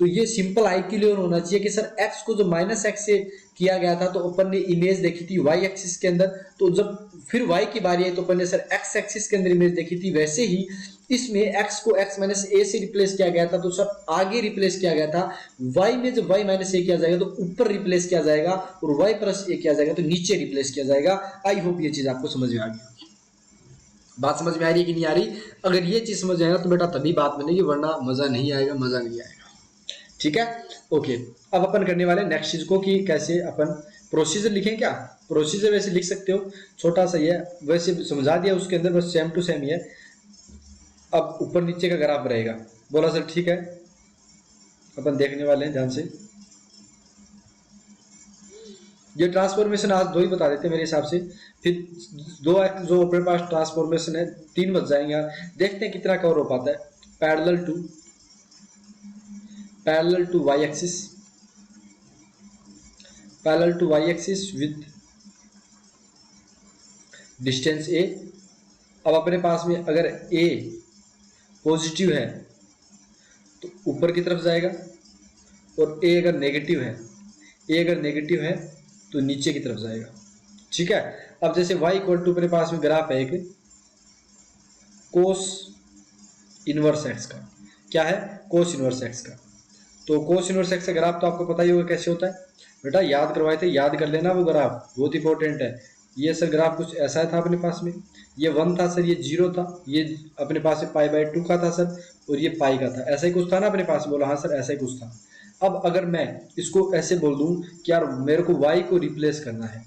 तो ये सिंपल आई क्लियर होना चाहिए कि सर x को जो -x से किया गया था तो अपन ने इमेज देखी थी y एक्सिस के अंदर, तो जब फिर y की बारी आई तो अपन ने सर x एक्सिस के अंदर इमेज देखी थी। वैसे ही इसमें x को x -a से रिप्लेस किया गया था तो सर आगे रिप्लेस किया गया था, y में जब y -a किया जाएगा तो ऊपर रिप्लेस किया जाएगा और y +a किया जाएगा तो नीचे रिप्लेस किया जाएगा। आई होप ये चीज आपको समझ में आ गई। बात समझ में आ रही है कि नहीं आ रही। अगर ये चीज समझ आएगा तो बेटा तभी बात बनेगी, वरना मजा नहीं आएगा, मजा नहीं आएगा। ठीक है, ओके। अब अपन करने वाले नेक्स्ट चीज को कि कैसे अपन प्रोसीजर लिखें। क्या प्रोसीजर वैसे लिख सकते हो, छोटा सा ही है, वैसे समझा दिया उसके अंदर, बस सेम टू सेम ही है। अब ऊपर नीचे का ग्राफ रहेगा। बोला सर ठीक है, अपन देखने वाले हैं ध्यान से। ये ट्रांसफॉर्मेशन आज 2 ही बता देते हैं मेरे हिसाब से, फिर 2 जो अपने पास ट्रांसफॉर्मेशन है 3 बच जाएंगे यार। देखते हैं कितना कवर हो पाता है। Parallel to y axis, parallel to y axis with distance a। अब अपने पास में अगर a पॉजिटिव है तो ऊपर की तरफ जाएगा और a अगर नेगेटिव है तो नीचे की तरफ जाएगा। ठीक है, अब जैसे y = अपने पास में ग्राफ है एक कोस इनवर्स x का। क्या है, कोस इनवर्स x का। तो कोस इनवर्स x का ग्राफ तो आपको पता ही होगा कैसे होता है बेटा, याद करवाए थे, याद कर लेना वो ग्राफ, बहुत इंपॉर्टेंट है। ये सर ग्राफ कुछ ऐसा था अपने पास में, ये 1 था सर, ये 0 था, ये अपने पास में π/2 का था सर, और ये पाई का था। ऐसा ही कुछ था ना अपने पास, बोला हाँ सर ऐसा ही कुछ था। अब अगर मैं इसको ऐसे बोल दूं कि यार मेरे को y को रिप्लेस करना है,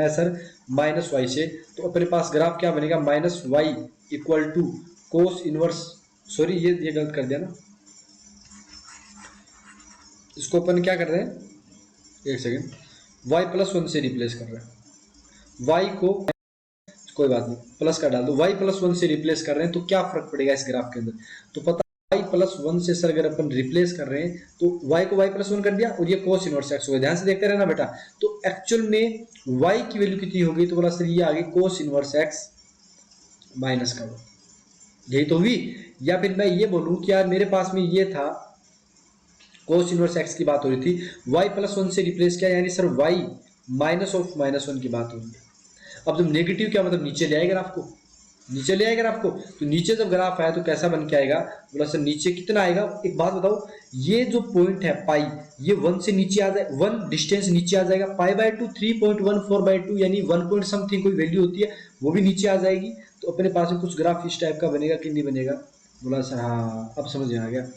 सर -y से, तो अपने पास ग्राफ क्या बनेगा, -y = कोस इनवर्स, सॉरी ये गलत कर दिया ना, इसको अपन क्या कर रहे हैं, एक सेकेंड, y+1 से रिप्लेस कर रहे हैं। y को कोई बात नहीं प्लस का डाल दो, y+1 से रिप्लेस कर रहे हैं तो क्या फर्क पड़ेगा इस ग्राफ के अंदर। तो पता y+1 से सर अगर अपन रिप्लेस कर रहे हैं तो y को y+1 कर दिया और ये कोस इनवर्स x हो गया। ध्यान से देखते रहना बेटा। तो एक्चुअल में y की वैल्यू कितनी हो गई, तो बोला सर ये आ गई कोस इनवर्स x माइनस का 1, यही तो हुई। या फिर मैं ये बोलूं कि यार मेरे पास में ये था कोस इनवर्स x की बात हो रही थी, y+1 से रिप्लेस किया यानी सर y -(-1) की बात हो रही है। अब जब नेगेटिव क्या मतलब नीचे ले आएगा ग्राफ को, तो नीचे जब ग्राफ आया तो कैसा बन के आएगा, बोला सर नीचे कितना आएगा। एक बात बताओ, ये जो पॉइंट है पाई, ये 1 से नीचे आ जाए, 1 डिस्टेंस नीचे आ जाएगा, π/2 3.14/2 यानी 1 पॉइंट समथिंग कोई वैल्यू होती है वो भी नीचे आ जाएगी। तो अपने पास में कुछ ग्राफ इस टाइप का बनेगा कि नहीं बनेगा। बोला सर हाँ अब समझ में आ गया।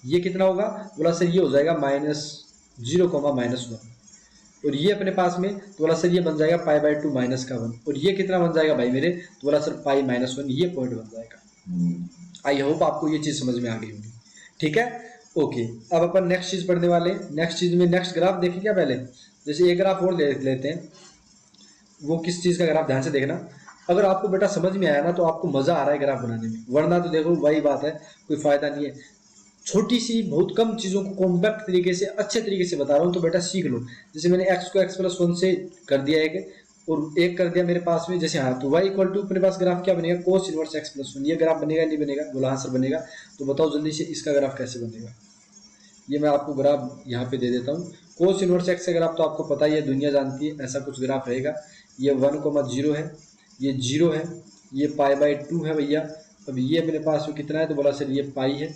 ये कितना होगा, बोला सर ये हो जाएगा -0,-1, और ये अपने पास में, तो बोला सर ये बन जाएगा π/2 -1, और ये कितना बन जाएगा भाई मेरे, तो बोला सर π-1, ये पॉइंट बन जाएगा। आई होप आपको ये चीज समझ में आ गई होगी। ठीक है, ओके। अब अपन नेक्स्ट चीज पढ़ने वाले हैं। नेक्स्ट चीज में नेक्स्ट ग्राफ देखें क्या पहले, जैसे एक ग्राफ और लेते हैं। वो किस चीज का ग्राफ, ध्यान से देखना। अगर आपको बेटा समझ में आया ना तो आपको मजा आ रहा है ग्राफ बनाने में, वरना तो देखो वही बात है, कोई फायदा नहीं है। छोटी सी बहुत कम चीजों को कॉम्पैक्ट तरीके से अच्छे तरीके से बता रहा हूँ, तो बेटा सीख लो। जैसे मैंने x को x+1 से कर दिया एक, और एक कर दिया मेरे पास में, जैसे हाँ, तो y इक्वल टू अपने पास ग्राफ क्या बनेगा, कोस इनवर्स x+1। ये ग्राफ बनेगा नहीं बनेगा, बोला हाँ सर बनेगा। तो बताओ जल्दी से इसका ग्राफ कैसे बनेगा। ये मैं आपको ग्राफ यहाँ पे दे देता हूँ। कोस इनवर्स एक्स का ग्राफ तो आपको पता ही है, दुनिया जानती है, ऐसा कुछ ग्राफ रहेगा। ये 1,0 है, ये 0 है, ये π/2 है भैया। अब ये अपने पास में कितना है, तो बोला सर ये पाई है।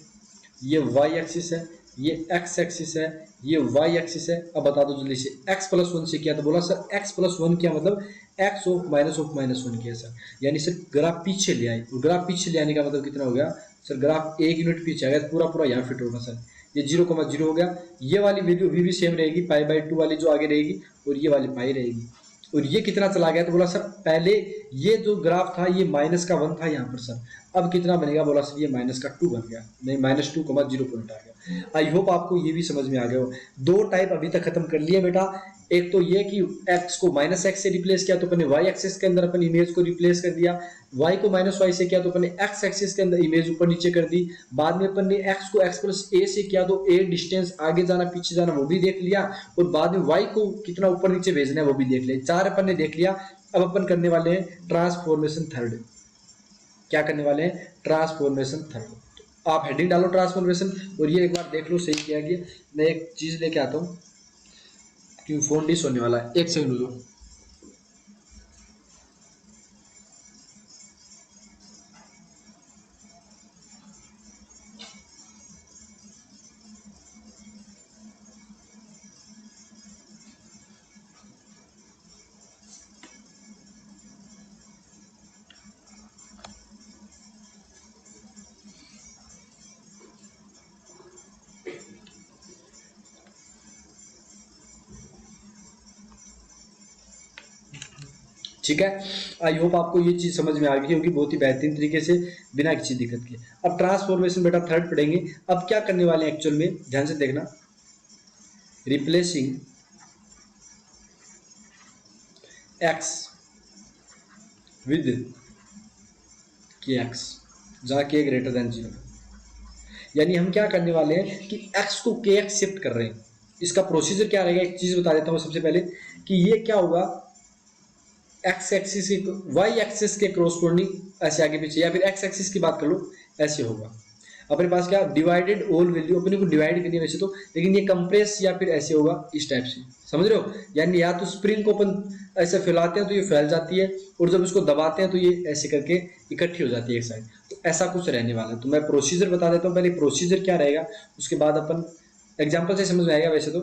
ये वाई एक्सिस है, ये एक्स एक्सिस है, ये वाई एक्सिस है। अब बता दो जल्दी से, x+1 से किया, तो बोला सर x+1 किया मतलब x ऑफ -1 किया सर, यानी सर ग्राफ पीछे ले आई। और ग्राफ पीछे ले आने का मतलब कितना हो गया सर, ग्राफ 1 यूनिट पीछे आ गया, पूरा पूरा यहाँ फिट होगा सर। ये 0,0 हो गया। ये वाली वैल्यू अभी भी सेम रहेगी, π/2 वाली जो आगे रहेगी, और ये वाली पाई रहेगी। और ये कितना चला गया, तो बोला सर पहले ये जो ग्राफ था ये -1 था यहाँ पर सर, अब कितना बनेगा, बोला सर ये -2 बन गया, नहीं -2,0 पॉइंट आ गया। आई होप आपको ये भी समझ में आ गया हो। दो टाइप अभी तक खत्म कर लिए बेटा। एक तो ये कि x को -x से रिप्लेस किया तो अपने y एक्सिस के अंदर अपन इमेज को रिप्लेस कर दिया, y को -y से किया तो अपने x एक्सिस के अंदर इमेज ऊपर नीचे कर दी। बाद में अपन ने x को x+a से किया तो a डिस्टेंस आगे जाना पीछे जाना वो भी देख लिया, और बाद में y को कितना ऊपर नीचे भेजना है वो भी देख लिया। 4 अपन ने देख लिया। अब अपन करने वाले हैं ट्रांसफॉर्मेशन थर्ड। क्या करने वाले हैं, ट्रांसफॉर्मेशन थर्ड। तो आप हेडिंग डालो ट्रांसफॉर्मेशन, और ये एक बार देख लो सही किया गया। मैं एक चीज लेके आता हूँ, क्यों फोन डिस होने वाला है, एक सेकंड रुको। ठीक है, आई होप आपको ये चीज समझ में आ गई होगी बहुत ही बेहतरीन तरीके से, बिना किसी दिक्कत के। अब ट्रांसफॉर्मेशन बेटा थर्ड पढ़ेंगे। अब क्या करने वाले हैं एक्चुअल में, ध्यान से देखना। रिप्लेसिंग x विद kx जहां k ग्रेटर देन 0, यानी हम क्या करने वाले हैं कि x को kx शिफ्ट कर रहे हैं। इसका प्रोसीजर क्या रहेगा, एक चीज बता देता हूं सबसे पहले, कि ये क्या होगा, एक्स एक्सिस की वाई एक्सिस के क्रॉसपोंडिंग ऐसे आगे पीछे, या फिर एक्स एक्सिस की बात कर लो, ऐसे होगा। अपने पास क्या डिवाइडेड ऑल वैल्यू, अपने को डिवाइड करनी है वैसे तो, लेकिन ये कंप्रेस या फिर ऐसे होगा इस टाइप से, समझ रहे हो। यानी या तो स्प्रिंग को अपन ऐसे फैलाते हैं तो ये फैल जाती है, और जब इसको दबाते हैं तो ये ऐसे करके इकट्ठी हो जाती है एक साइड। तो ऐसा कुछ रहने वाला है। तो मैं प्रोसीजर बता देता हूँ, पहले प्रोसीजर क्या रहेगा, उसके बाद अपन एग्जाम्पल से समझ में आएगा। वैसे तो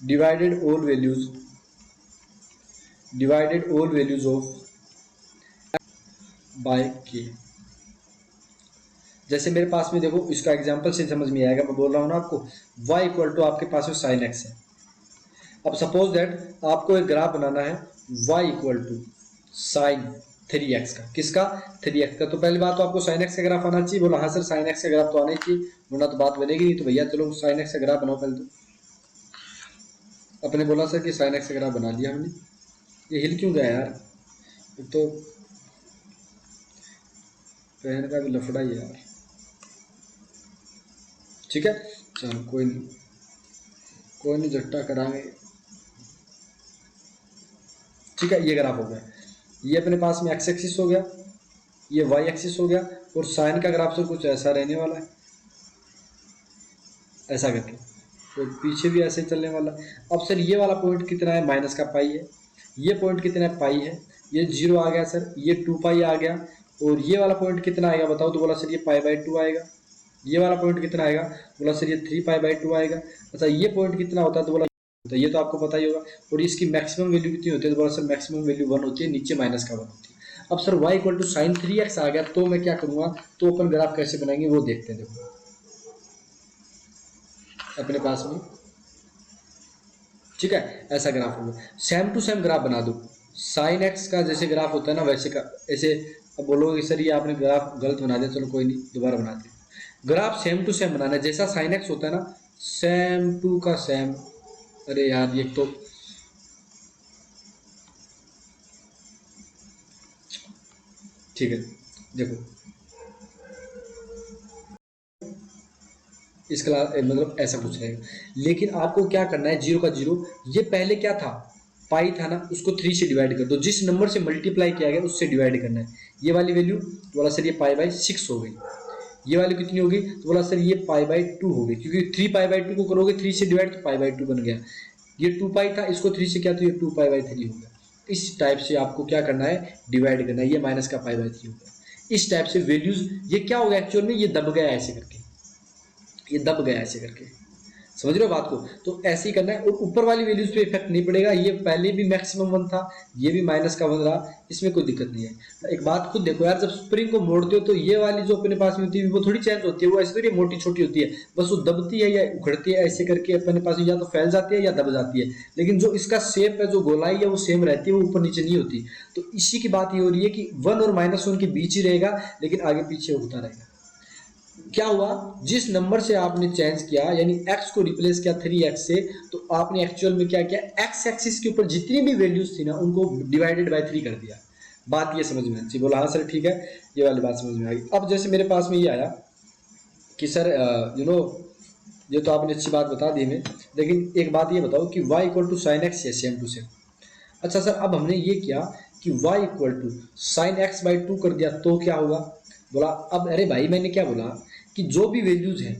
divided all values of by k। जैसे मेरे पास में देखो, इसका एग्जांपल से समझ में आएगा, मैं बोल रहा हूँ ना आपको, y इक्वल टू आपके पास में sin x है। अब सपोज दैट आपको एक ग्राफ बनाना है y equal to sin 3x का, किसका, 3x का। तो पहली बात तो आपको sin x का ग्राफ आना चाहिए। बोला हाँ सर sin x का ग्राफ तो आना ही चाहिए, वरना तो बात बनेगी नहीं। तो भैया चलो sin x का ग्राफ बनाओ पहले। तो अपने बोला सर कि sin x का ग्राफ बना लिया हमने। ये हिल क्यों गया यार, एक तो पेन का भी लफड़ा ही है यार। ठीक है, चलो कोई नहीं झट्टा कराएंगे। ठीक है, ये ग्राफ हो गया। ये अपने पास में एक्स एक्सिस हो गया, ये वाई एक्सिस हो गया, और साइन का ग्राफ सर कुछ ऐसा रहने वाला है, ऐसा करके, तो पीछे भी ऐसे चलने वाला। अब सर ये वाला पॉइंट कितना है, माइनस का पाई है। ये पॉइंट कितना है, पाई है। ये 0 आ गया सर, ये 2 पाई आ गया। और ये वाला पॉइंट कितना आएगा बताओ, तो बोला सर ये π/2 आएगा। ये वाला पॉइंट कितना आएगा, बोला सर ये 3π/2 आएगा। अच्छा ये पॉइंट कितना होता है, तो बोला तो ये तो आपको पता ही होगा। और इसकी मैक्सिमम वैल्यू कितनी होती है, तो बोला सर मैक्सिमम वैल्यू 1 होती है, नीचे -1 होती है। अब sir y equal to sine 3x आ गया, तो मैं क्या करूँगा, तो अपन ग्राफ कैसे बनाएंगे वो देखते हैं। देखो अपने पास में, ठीक है, ऐसा ग्राफ होगा। सेम टू सेम ग्राफ बना दो। साइन एक्स का जैसे ग्राफ होता है ना, वैसे का ऐसे अब बोलोगे सर ये आपने ग्राफ गलत बना दिया, चलो कोई नहीं दोबारा बनाते हैं। ग्राफ सेम टू सेम बनाना है, जैसा साइन एक्स होता है ना सेम टू का सेम। अरे यार ये तो ठीक है, देखो इसका मतलब ऐसा कुछ रहेगा, लेकिन आपको क्या करना है, जीरो का जीरो, ये पहले क्या था पाई था ना, उसको 3 से डिवाइड कर दो, जिस नंबर से मल्टीप्लाई किया गया उससे डिवाइड करना है। ये वाली वैल्यू तो बोला सर ये पाई बाई 6 हो गई, ये वाली कितनी होगी तो बोला सर ये पाई बाई 2 हो गई, क्योंकि 3 पाई बाई 2 को करोगे 3 से डिवाइड तो पाई बाई 2 बन गया। ये 2 पाई था, इसको 3 से किया तो ये 2 पाई बाई 3 हो गया। इस टाइप से आपको क्या करना है, डिवाइड करना है, ये माइनस का पाई बाई 3 हो गया। इस टाइप से वैल्यूज, ये क्या होगा एक्चुअल में, ये दब गया ऐसे करके, ये दब गया ऐसे करके, समझ रहे हो बात को। तो ऐसे ही करना है, और ऊपर वाली वैल्यूज पे इफेक्ट नहीं पड़ेगा, ये पहले भी मैक्सिमम 1 था, ये भी माइनस का 1 रहा, इसमें कोई दिक्कत नहीं है। एक बात खुद देखो यार, जब स्प्रिंग को मोड़ते हो तो ये वाली जो अपने पास में होती है वो थोड़ी चेंज होती है, वो ऐसे थोड़ी मोटी छोटी होती है, बस वो दबती है या उखड़ती है ऐसे करके अपने पास या तो फैल जाती है या दब जाती है, लेकिन जो इसका शेप है, जो गोलाई है वो सेम रहती है, वो ऊपर नीचे नहीं होती। तो इसी की बात ये हो रही है कि 1 और -1 के बीच ही रहेगा, लेकिन आगे पीछे होता रहेगा। क्या हुआ, जिस नंबर से आपने चेंज किया यानी x को रिप्लेस किया 3x से, तो आपने एक्चुअल में क्या किया, x एक्सिस के ऊपर जितनी भी वैल्यूज थी ना उनको डिवाइडेड बाय 3 कर दिया। बात ये समझ में अच्छी, बोला हाँ सर ठीक है, ये वाली बात समझ में आ गई। अब जैसे मेरे पास में ये आया कि सर ये तो आपने अच्छी बात बता दी हमें, लेकिन एक बात ये बताओ कि y equal to sine x है सेम टू सेम। अच्छा सर, अब हमने ये किया कि y equal to sine x by 2 कर दिया तो क्या होगा, बोला अब अरे भाई मैंने क्या बोला कि जो भी वैल्यूज हैं,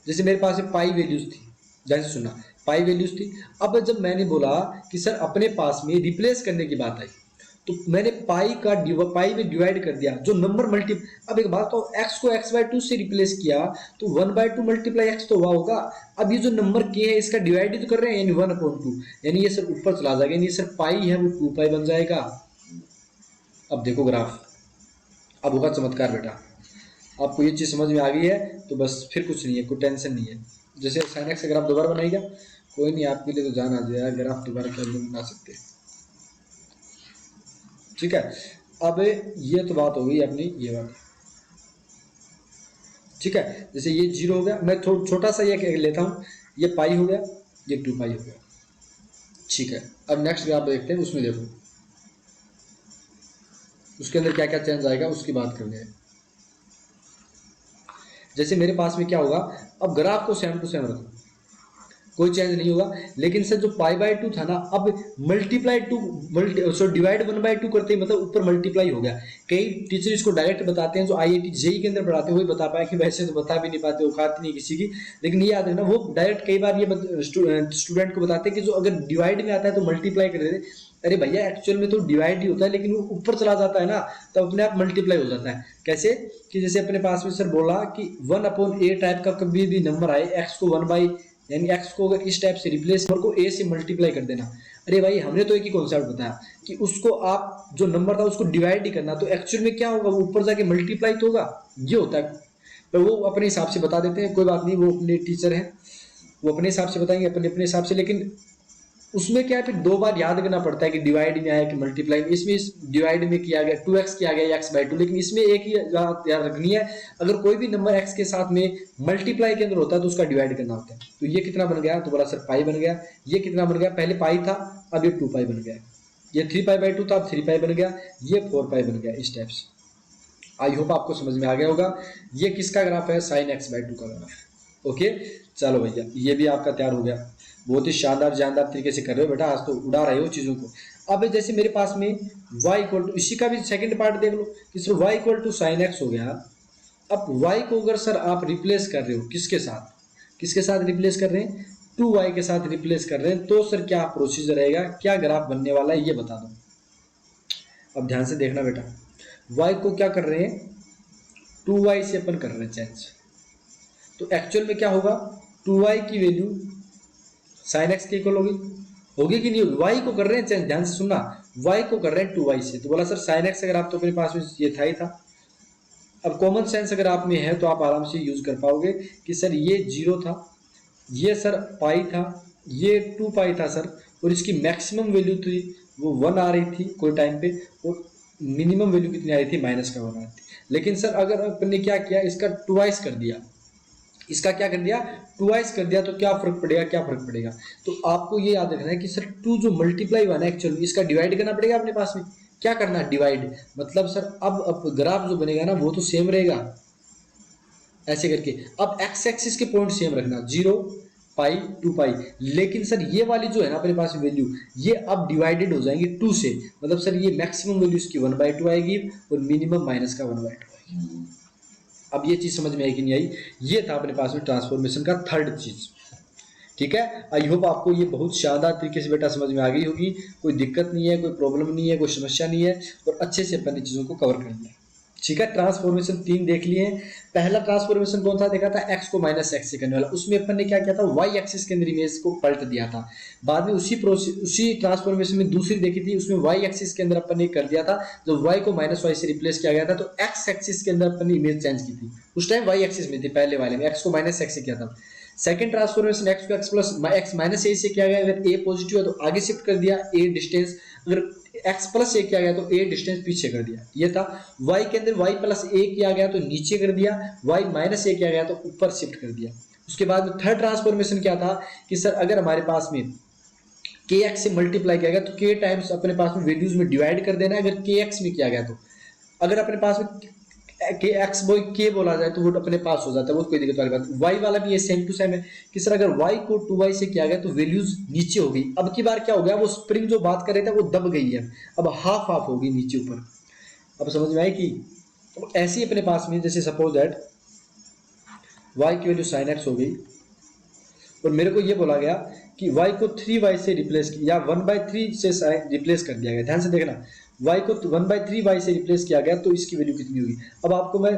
जैसे मेरे पास पाई वैल्यूज थी, जैसे सुना पाई वैल्यूज थी, अब जब मैंने बोला कि सर अपने पास में रिप्लेस करने की बात आई, तो मैंने पाई में डिवाइड कर दिया, जो नंबर मल्टी, अब एक बात तो x को x बाई 2 से रिप्लेस किया तो 1/2 मल्टीप्लाई x तो हुआ होगा। अब ये जो नंबर k है इसका डिवाइड ही तो कर रहे हैं, यानी 1/2, यानी ये सर ऊपर चला जाएगा, यानी सर पाई है वो 2 पाई बन जाएगा। अब देखो ग्राफ, अब होगा चमत्कार बेटा, आपको ये चीज़ समझ में आ गई है तो बस फिर कुछ नहीं है, कोई टेंशन नहीं है। जैसे साइन एक्स का ग्राफ दोबारा बनाएगा, कोई नहीं, आपके लिए तो जान आ जाएगा, ग्राफ दोबारा क्या बना सकते हैं, ठीक है। अब ये तो बात हो गई अपनी ये बात, ठीक है। जैसे ये 0 हो गया, मैं छोटा सा ये लेता हूँ, ये पाई हो गया, ये 2 पाई हो गया, ठीक है। अब नेक्स्ट ग्राफ देखते हैं, उसमें देखो उसके अंदर क्या क्या चेंज आएगा उसकी बात करनी है। जैसे मेरे पास में क्या होगा, अब ग्राफ को सेम टू सेम रखो, कोई चेंज नहीं होगा, लेकिन सर जो पाई बाई 2 था ना, अब मल्टीप्लाई डिवाइड 1/2 करते ही मतलब ऊपर मल्टीप्लाई हो गया। कई टीचर इसको डायरेक्ट बताते हैं, जो IIT JEE के अंदर पढ़ाते हैं वही बता पाए, कि वैसे तो बता भी नहीं पाते, औकात नहीं किसी की, लेकिन ये याद रखना वो डायरेक्ट कई बार ये स्टूडेंट को बताते हैं कि जो अगर डिवाइड में आता है तो मल्टीप्लाई कर देते। अरे भैया एक्चुअल में तो डिवाइड ही होता है, लेकिन वो ऊपर चला जाता है ना, तब अपने आप मल्टीप्लाई हो जाता है। कैसे कि जैसे अपने पास में सर बोला कि 1/a टाइप का कभी भी नंबर आए, x को 1 यानी x को अगर इस टाइप से रिप्लेस नंबर को a से मल्टीप्लाई कर देना। अरे भाई हमने तो एक ही कॉन्सेप्ट बताया कि उसको आप जो नंबर था उसको डिवाइड ही करना, तो एक्चुअल में क्या होगा, वो ऊपर जाके मल्टीप्लाई तो होगा, ये होता है। पर वो अपने हिसाब से बता देते हैं, कोई बात नहीं, वो अपने टीचर हैं, वो अपने हिसाब से बताएंगे अपने अपने हिसाब से, लेकिन उसमें क्या है फिर 2 बार याद करना पड़ता है कि डिवाइड में आया कि मल्टीप्लाई में। इसमें इस डिवाइड में किया गया 2x किया गया x/2, लेकिन इसमें एक ही याद रखनी है, अगर कोई भी नंबर x के साथ में मल्टीप्लाई के अंदर होता है तो उसका डिवाइड करना होता है। तो ये कितना बन गया, तो बोला सर पाई बन गया। ये कितना बन गया, पहले पाई था अब ये 2 पाई बन गया, ये 3 पाई/2 था अब 3 पाई बन गया, ये 4 पाई बन गया। इस टाइप से आई होप आपको समझ में आ गया होगा। ये किसका ग्राफ है, sin x/2 का ग्राफ। ओके चलो भैया, ये भी आपका तैयार हो गया, बहुत ही शानदार जानदार तरीके से कर रहे हो बेटा, आज तो उड़ा रहे हो चीज़ों को। अब जैसे मेरे पास में y इक्वल टू, इसी का भी सेकंड पार्ट देख लो कि sir y equal to sine x हो गया। अब y को अगर सर आप रिप्लेस कर रहे हो किसके साथ, किसके साथ रिप्लेस कर रहे हैं, 2y के साथ रिप्लेस कर रहे हैं, तो सर क्या प्रोसीजर रहेगा, क्या ग्राफ बनने वाला है ये बता दो। अब ध्यान से देखना बेटा, y को क्या कर रहे हैं, 2y से अपन कर रहे हैं चेंज, तो एक्चुअल में क्या होगा, 2y की वैल्यू साइन एक्स के इक्वल होगी कि नहीं होगी, y को कर रहे हैं चेंज, ध्यान से सुनना, y को कर रहे हैं 2y से, तो बोला सर साइन एक्स अगर आप तो अपने पास में ये था ही था। अब कॉमन सेंस अगर आप में है तो आप आराम से यूज कर पाओगे कि सर ये 0 था, ये सर पाई था, ये 2 पाई था सर, और इसकी मैक्सिमम वैल्यू थी वो 1 आ रही थी कोई टाइम पे, और मिनिमम वैल्यू कितनी आ रही थी, माइनस का 1 आ रही थी। लेकिन सर अगर अपन ने क्या किया, इसका ट्वाइस कर दिया, इसका क्या कर दिया, ट्वाइस कर दिया, तो क्या फर्क पड़ेगा, क्या फर्क पड़ेगा। तो आपको ये याद रखना है कि सर 2 जो मल्टीप्लाई हुआ ना एक्चुअल में, इसका डिवाइड करना पड़ेगा अपने पास में। क्या करना है, डिवाइड। मतलब सर अब ग्राफ जो बनेगा ना वो तो सेम रहेगा ऐसे करके। अब एक्स एक्सिस के पॉइंट सेम रखना, 0 पाई 2 पाई। लेकिन सर ये वाली जो है ना अपने पास वैल्यू, ये अब डिवाइडेड हो जाएंगे 2 से। मतलब सर ये मैक्सिमम वैल्यू इसकी 1/2 आएगी और मिनिमम माइनस का 1/2 आएगी। अब ये चीज समझ में आई कि नहीं आई। ये था अपने पास में ट्रांसफॉर्मेशन का थर्ड चीज। ठीक है, आई होप आपको ये बहुत शानदार तरीके से बेटा समझ में आ गई होगी। कोई दिक्कत नहीं है, कोई प्रॉब्लम नहीं है, कोई समस्या नहीं है, और अच्छे से अपन ने चीजों को कवर कर लिया। ठीक है, ट्रांसफॉर्मेशन 3 देख लिए हैं। पहला ट्रांसफॉर्मेशन कौन सा देखा था, एक्स को माइनस एक्स से करने वाला। उसमें अपन ने क्या किया था, वाई एक्सिस के अंदर इमेज को पलट दिया था। बाद में उसी ट्रांसफॉर्मेशन में दूसरी देखी थी, उसमें वाई एक्सिस के अंदर अपन ने कर दिया था, जब वाई को माइनस वाई से रिप्लेस किया गया था, तो एक्स एक्सिस के अंदर अपन ने इमेज चेंज की थी। उस टाइम वाई एक्सिस में थी, पहले वाले में एक्स को माइनस एक्स से किया था। सेकंड ट्रांसफॉर्मेशन एक्स को एक्स प्लस एक्स माइनस ए से किया गया। अगर ए पॉजिटिव है तो आगे शिफ्ट कर दिया ए डिस्टेंस, अगर एक्स प्लस ए किया गया तो ए डिस्टेंस पीछे कर दिया। ये था। वाई के अंदर वाई प्लस ए किया गया तो नीचे कर दिया, वाई माइनस ए किया गया तो ऊपर शिफ्ट कर दिया। उसके बाद में थर्ड ट्रांसफॉर्मेशन क्या था कि सर अगर हमारे पास में के एक्स से मल्टीप्लाई किया गया तो के टाइम्स अपने पास में वैल्यूज में डिवाइड कर देना है। अगर के एक्स में किया गया तो, अगर अपने पास में के एक्स बॉय के बोला जाए तो वो अपने पास हो जाता है, वो कोई दिक्कत वाली बात। वाई वाला भी ये सेम टू सेम है कि सर अगर वाई को 2y से किया गया तो वैल्यूज नीचे हो गई। अब की बार क्या हो गया, वो स्प्रिंग जो बात कर रहे थे वो दब गई है, अब हाफ हाफ होगी नीचे ऊपर। अब समझ में आए कि ऐसी अपने पास में जैसे सपोज दैट y की वैल्यू sin x हो गई और मेरे को ये बोला गया कि y को 3y से रिप्लेस या 1/3 से रिप्लेस कर दिया गया। ध्यान से देखना, y को 1/3y से रिप्लेस किया गया तो इसकी वैल्यू कितनी होगी। अब आपको मैं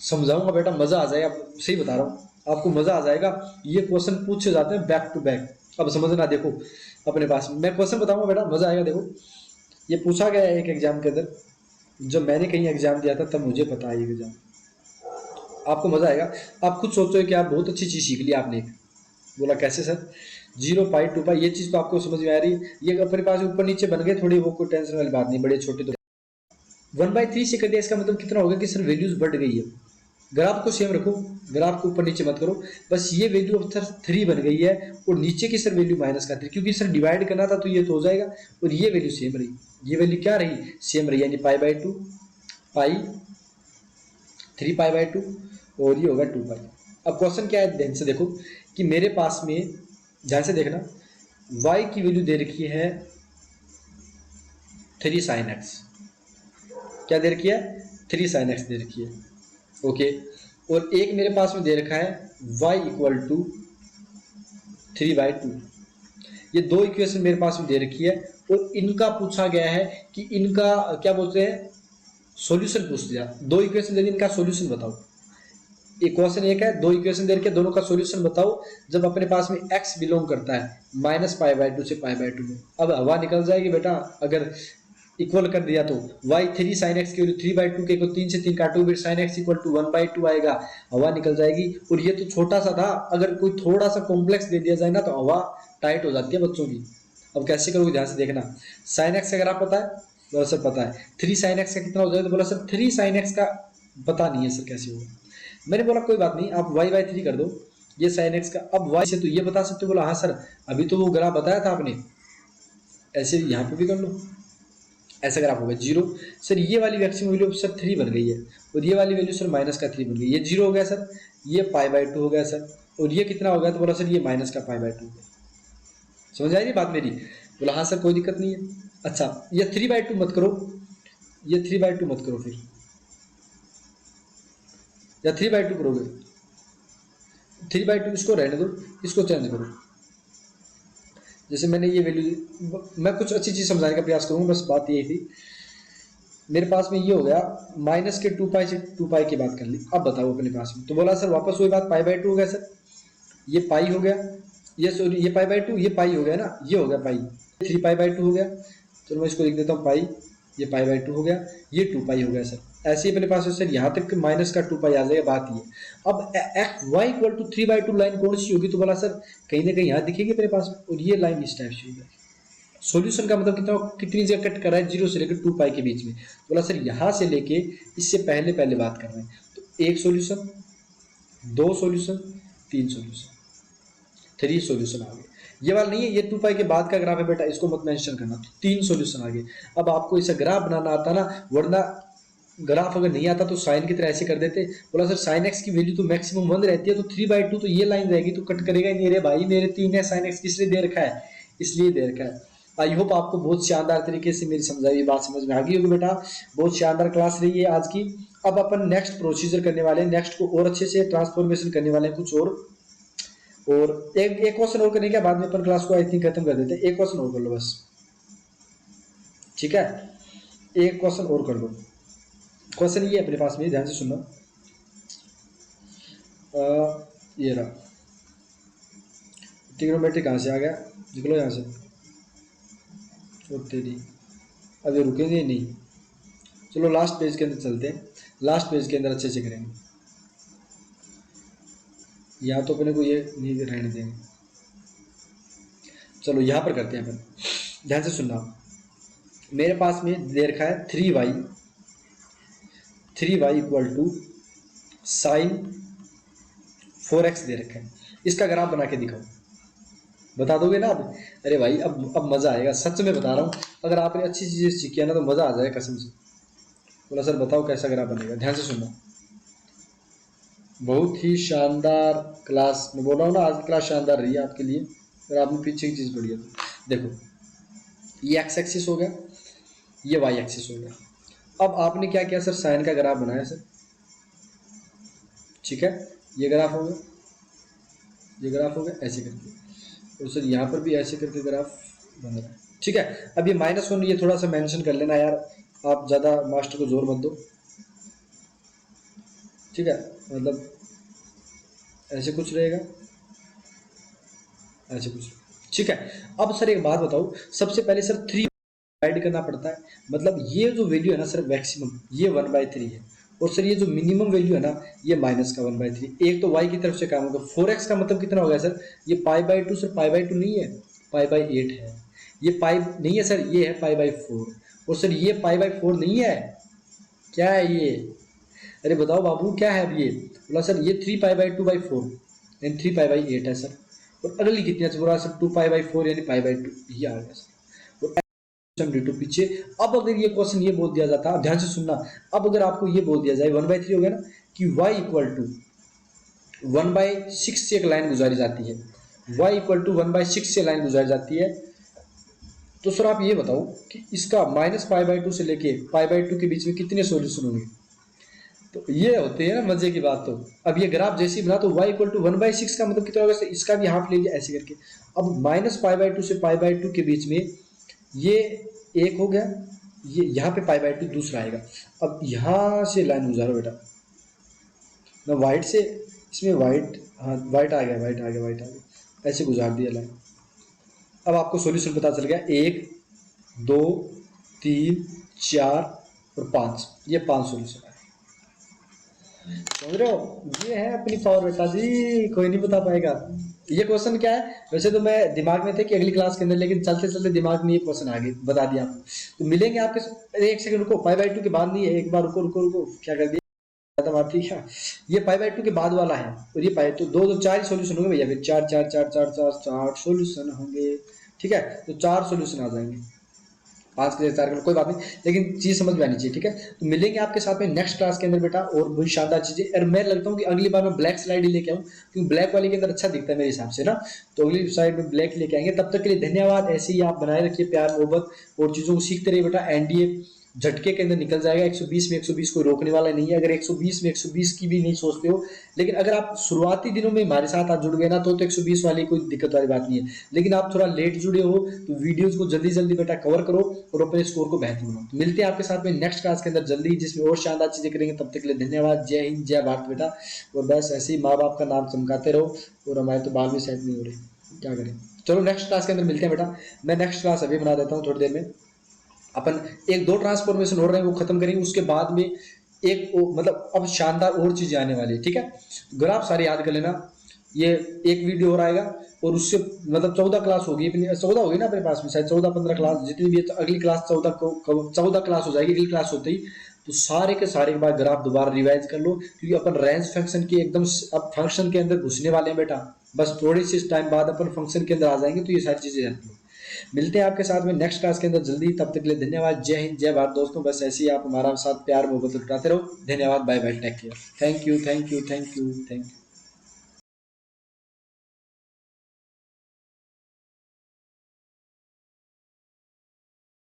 समझाऊंगा बेटा, मजा आ जाएगा, सही बता रहा हूँ आपको, मजा आ जाएगा। ये क्वेश्चन पूछे जाते हैं बैक टू बैक। अब समझना, देखो अपने पास मैं क्वेश्चन बताऊंगा बेटा, मजा आएगा। देखो ये पूछा गया है एक एग्जाम के अंदर, जब मैंने कहीं एग्जाम दिया था तब मुझे पता है ये एग्जाम, आपको मजा आएगा। आप खुद सोचो कि आप बहुत अच्छी चीज सीख ली आपने। बोला कैसे सर, 0 पाई 2 पाई, ये चीज तो आपको समझ में आ रही है। ये अपने पास ऊपर नीचे बन गए थोड़ी, वो कोई टेंशन वाली बात नहीं, बड़े छोटे तो 1/3 से कर दिया। इसका मतलब कितना होगा कि सर वैल्यूज बढ़ गई है। ग्राफ को सेम रखो, ग्राफ को ऊपर नीचे मत करो, बस ये वैल्यू अब सर 3 बन गई है और नीचे की सर वैल्यू माइनस का 3, क्योंकि सर डिवाइड करना था तो ये तो हो जाएगा। और ये वैल्यू सेम रही, ये वैल्यू क्या रही, सेम रही, यानी पाई/2 पाई 3 पाई/2 और ये होगा 2 पाई। अब क्वेश्चन क्या है, ध्यान से देखो कि मेरे पास में, ध्यान से देखना, y की वैल्यू दे रखी है 3 sin x। क्या दे रखी है, 3 sin x दे रखी है, ओके। और एक मेरे पास में दे रखा है y = 3/2। ये दो इक्वेशन मेरे पास में दे रखी है और इनका पूछा गया है कि इनका क्या बोलते हैं, सॉल्यूशन पूछ दिया। दो इक्वेशन दे दी, इनका सॉल्यूशन बताओ। एक क्वेश्चन एक है, दो इक्वेशन दे रखे, दोनों का सॉल्यूशन बताओ जब अपने पास में x बिलोंग करता है -π/2 से π/2 में। अब हवा निकल जाएगी बेटा, अगर इक्वल कर दिया तो y 3 sin x की वैल्यू 3/2 के को 3 से 3 काटोगे sin x = 1/2 आएगा, हवा निकल जाएगी। और ये तो छोटा सा था, अगर कोई थोड़ा सा कॉम्प्लेक्स दे दिया जाए ना तो हवा टाइट हो जाती है बच्चों की। अब कैसे करोगे, ध्यान से देखना। sin x अगर आप पता है, बोला सर पता है। 3 sin x का कितना हो जाएगा, तो बोला सर 3 sin x का पता नहीं है सर कैसे होगा। मैंने बोला कोई बात नहीं, आप y/3 कर दो, ये sin x का। अब y से तो ये बता सकते हो, बोला हाँ सर अभी तो वो ग्राफ बताया था आपने, ऐसे यहाँ पे भी कर लो। ऐसा ग्राफ होगा 0 सर, ये वाली मैक्सिमम वैल्यू सर 3 बन गई है और ये वाली वैल्यू सर -3 बन गई। ये 0 हो गया सर, ये π/2 हो गया सर, और ये कितना हो गया, तो बोला सर ये -π/2 हो गया। समझ आई बात मेरी, बोला हाँ सर कोई दिक्कत नहीं है। अच्छा ये 3/2 मत करो, ये 3/2 मत करो फिर, या 3/2 करोगे, 3/2 इसको रहने दो, इसको चेंज करो। जैसे मैंने ये वैल्यू, मैं कुछ अच्छी चीज समझाने का प्रयास करूंगा, बस बात यही थी। मेरे पास में ये हो गया माइनस के 2 पाई से 2 पाई की बात कर ली। अब बताओ अपने पास में, तो बोला सर वापस वही बात, π/2 हो गया सर, ये पाई हो गया, ये सॉरी ये π/2, ये पाई हो गया ना, ये हो गया पाई, 3 π/2 हो गया। चलो मैं इसको लिख देता हूँ पाई, ये π/2 हो गया, ये 2 पाई हो गया सर। ऐसे ही अपने पास सर यहाँ तक माइनस का 2 पाई आ जाएगा, बात ये। अब y = 3/2 लाइन कौन सी होगी, तो बोला सर कहीं ना कहीं यहाँ दिखेगी अपने पास, और ये लाइन इस टाइप से होगी। सॉल्यूशन का मतलब कितना, कितनी जगह कट कर रहा है, 0 से लेकर 2 पाई के बीच में। बोला सर यहाँ से लेके इससे पहले पहले बात कर रहे हैं, तो एक सॉल्यूशन, दो सॉल्यूशन, तीन सॉल्यूशन, 3 सॉल्यूशन आ गए। ये वाला नहीं है, ये 2 पाई के बाद का ग्राफ है बेटा, इसको मत मेंशन करना। तो 3 सॉल्यूशन आ गए। अब आपको इसे ग्राफ बनाना आता ना, वरना ग्राफ अगर नहीं आता तो साइन की तरह ऐसे कर देते। बोला सर साइन एक्स की वैल्यू तो मैक्सिमम 1 रहती है, तो 3/2 तो ये लाइन रहेगी, तो कट करेगा नहीं रे भाई, मेरे 3 है, साइन एक्स किस लिए दे रखा है, इसलिए दे रखा है। आई होप आपको बहुत शानदार तरीके से मेरी समझाई हुई बात समझ में आ गई होगी बेटा। बहुत शानदार क्लास रही है आज की। अब अपन नेक्स्ट प्रोसीजर करने वाले हैं, नेक्स्ट को और अच्छे से ट्रांसफॉर्मेशन करने वाले हैं कुछ और एक क्वेश्चन और करने के बाद में अपन क्लास को आई थिंक खत्म कर देते हैं। एक क्वेश्चन और कर लो बस, ठीक है, एक क्वेश्चन और कर लो। क्वेश्चन ये अपने पास में, ध्यान से सुनना। ये रहा, ट्रिग्नोमेट्री कहाँ से आ गया, निकलो यहाँ से। और तेरी अब ये रुकेंगे नहीं, चलो लास्ट पेज के अंदर चलते हैं, लास्ट पेज के अंदर अच्छे से करेंगे। यहाँ तो अपने को ये नहीं रहने देंगे, चलो यहाँ पर करते हैं अपन। ध्यान से सुनना, मेरे पास में दे रखा है 3y equal to sign 4x दे रखा है। इसका ग्राफ बना के दिखाओ, बता दोगे ना अब? अरे भाई अब मज़ा आएगा, सच में बता रहा हूँ। अगर आपने अच्छी चीज़ें सीखी है ना तो मज़ा आ जाएगा कसम से। बोला सर बताओ कैसा ग्राफ बनेगा, ध्यान से सुनना। बहुत ही शानदार क्लास, मैं बोल रहा हूँ ना, आज की क्लास शानदार रही है आपके लिए। अगर आपने पीछे की चीज़ पढ़ी है तो देखो, ये एक्स एक्सिस हो गया, ये वाई एक्सिस हो गया। अब आपने क्या किया सर, साइन का ग्राफ बनाया सर, ठीक है, ये ग्राफ हो गया, ये ग्राफ हो गया ऐसे करके, और सर यहाँ पर भी ऐसे करके ग्राफ बन रहा है, ठीक है। अब ये -1 ये थोड़ा सा मेंशन कर लेना यार, आप ज़्यादा मास्टर को जोर मत दो, ठीक है, मतलब ऐसे कुछ रहेगा, ऐसे कुछ, ठीक है। अब सर एक बात बताओ, सबसे पहले सर 3 ऐड करना पड़ता है, मतलब ये जो वैल्यू है ना सर मैक्सिमम, ये 1/3 है, और सर ये जो मिनिमम वैल्यू है ना, ये माइनस का 1/3। एक तो y की तरफ से काम होगा, 4x का मतलब कितना हो गया सर, ये π/2 सर, π/2 नहीं है, π/8 है, ये पाई नहीं है सर, ये है π/4, और सर ये π/4 नहीं है, क्या है ये, अरे बताओ बाबू क्या है अब ये? बोला सर ये 3π/2/4 यानी 3π/8 है सर, और अगली कितनी है बोला सर 2π/4 यानी π/2, ये आ गया सर, और डी टू पीछे। अब अगर ये क्वेश्चन ये बोल दिया जाता, ध्यान से सुनना, अब अगर आपको ये बोल दिया जाए 1/3 हो गया ना, कि y इक्वल टू 1/6 से एक लाइन गुजारी जाती है, y इक्वल टू 1/6 से लाइन गुजारी जाती है, तो सर आप ये बताओ कि इसका -π/2 से लेके π/2 के बीच में कितने सॉल्यूशन होंगे? तो ये होते हैं ना मजे की बात। तो अब ये ग्राफ जैसे ही बना तो y इक्वल टू 1/6 का मतलब कितना होगा, इसका भी हाफ ले लिया ऐसे करके। अब -π/2 से π/2 के बीच में ये एक हो गया, ये यहाँ पे π/2 दूसरा आएगा। अब यहाँ से लाइन गुजारो बेटा, मैं वाइट से, इसमें वाइट, हाँ वाइट आ गया, वाइट आ गया, वाइट आ गया, ऐसे गुजार दिया लाइन। अब आपको सॉल्यूशन पता चल गया, 1 2 3 4 और 5, ये 5 सॉल्यूशन है, समझ रहे हो? ये है अपनी पावर बेटा जी, कोई नहीं बता पाएगा। ये क्वेश्चन क्या है, वैसे तो मैं दिमाग में थे कि अगली क्लास के अंदर, लेकिन चलते चलते दिमाग में ये क्वेश्चन आ गया, बता दिया आपको। तो मिलेंगे आपके, एक सेकंड रुको, π/2 के बाद नहीं है, एक बार रुको रुको रुको, क्या कर दिया बात, ठीक है, ये π/2 के बाद वाला है, और ये पाई तो 2 2 4 सॉल्यूशन होंगे भैया, फिर 4 4 4 4 4 4 सॉल्यूशन होंगे, ठीक है, तो 4 सॉल्यूशन आ जाएंगे, 5 के 4 कोई बात नहीं, लेकिन चीज समझ में आनी चाहिए, ठीक है। तो मिलेंगे आपके साथ में नेक्स्ट क्लास के अंदर बेटा, और बहुत शानदार चीजें। और मैं लगता हूँ कि अगली बार मैं ब्लैक स्लाइड ही लेके आऊँ, क्योंकि ब्लैक वाले के अंदर अच्छा दिखता है मेरे हिसाब से ना, तो अगली साइड में ब्लैक लेके आएंगे। तब तक के लिए धन्यवाद, ऐसे ही आप बनाए रखिए प्यार मोहब्बत और चीजों को सीखते रहिए बेटा। एनडीए झटके के अंदर निकल जाएगा, 120 में 120 को रोकने वाला नहीं है। अगर 120 में 120 की भी नहीं सोचते हो, लेकिन अगर आप शुरुआती दिनों में हमारे साथ आज जुड़ गए ना, तो 120 वाली कोई दिक्कत वाली बात नहीं है। लेकिन आप थोड़ा लेट जुड़े हो तो वीडियोस को जल्दी जल्दी बेटा कवर करो और अपने स्कोर को बेहतर बनाओ। तो मिलते हैं आपके साथ में नेक्स्ट क्लास के अंदर जल्दी, जिसमें और शानदार चीजें करेंगे। तब तक के लिए धन्यवाद, जय हिंद जय भारत बेटा। और बस ऐसे ही माँ बाप का नाम चमकाते रहो, और हमारे तो बाल भी सेट नहीं हो रहे, क्या करें। चलो नेक्स्ट क्लास के अंदर मिलते हैं बेटा। मैं नेक्स्ट क्लास अभी बना देता हूँ थोड़ी देर में। अपन 1-2 ट्रांसफॉर्मेशन हो रहे हैं वो खत्म करेंगे, उसके बाद में एक मतलब अब शानदार और चीजें आने वाली है, ठीक है। ग्राफ सारे याद कर लेना, ये एक वीडियो और आएगा, और उससे मतलब 14 क्लास होगी अपनी, 14 होगी ना अपने पास में शायद, 14-15 क्लास जितनी भी है, तो अगली क्लास 14 को 14 क्लास हो जाएगी अगली क्लास होते ही। तो सारे के सारे के बाद ग्राफ दोबारा रिवाइज कर लो, क्योंकि अपन रेंज फंक्शन की एकदम अब फंक्शन के अंदर घुसने वाले हैं बेटा, बस थोड़ी सी टाइम बाद अपन फंक्शन के अंदर आ जाएंगे, तो ये सारी चीजें हेल्प लो। मिलते हैं आपके साथ में नेक्स्ट क्लास के अंदर जल्दी, तब तक के लिए धन्यवाद। जय हिंद जय भारत दोस्तों, बस ऐसे ही आप हमारा साथ प्यार मोहब्बत लुटाते रहो। धन्यवाद, bye bye, take care, thank you thank you thank you thank you.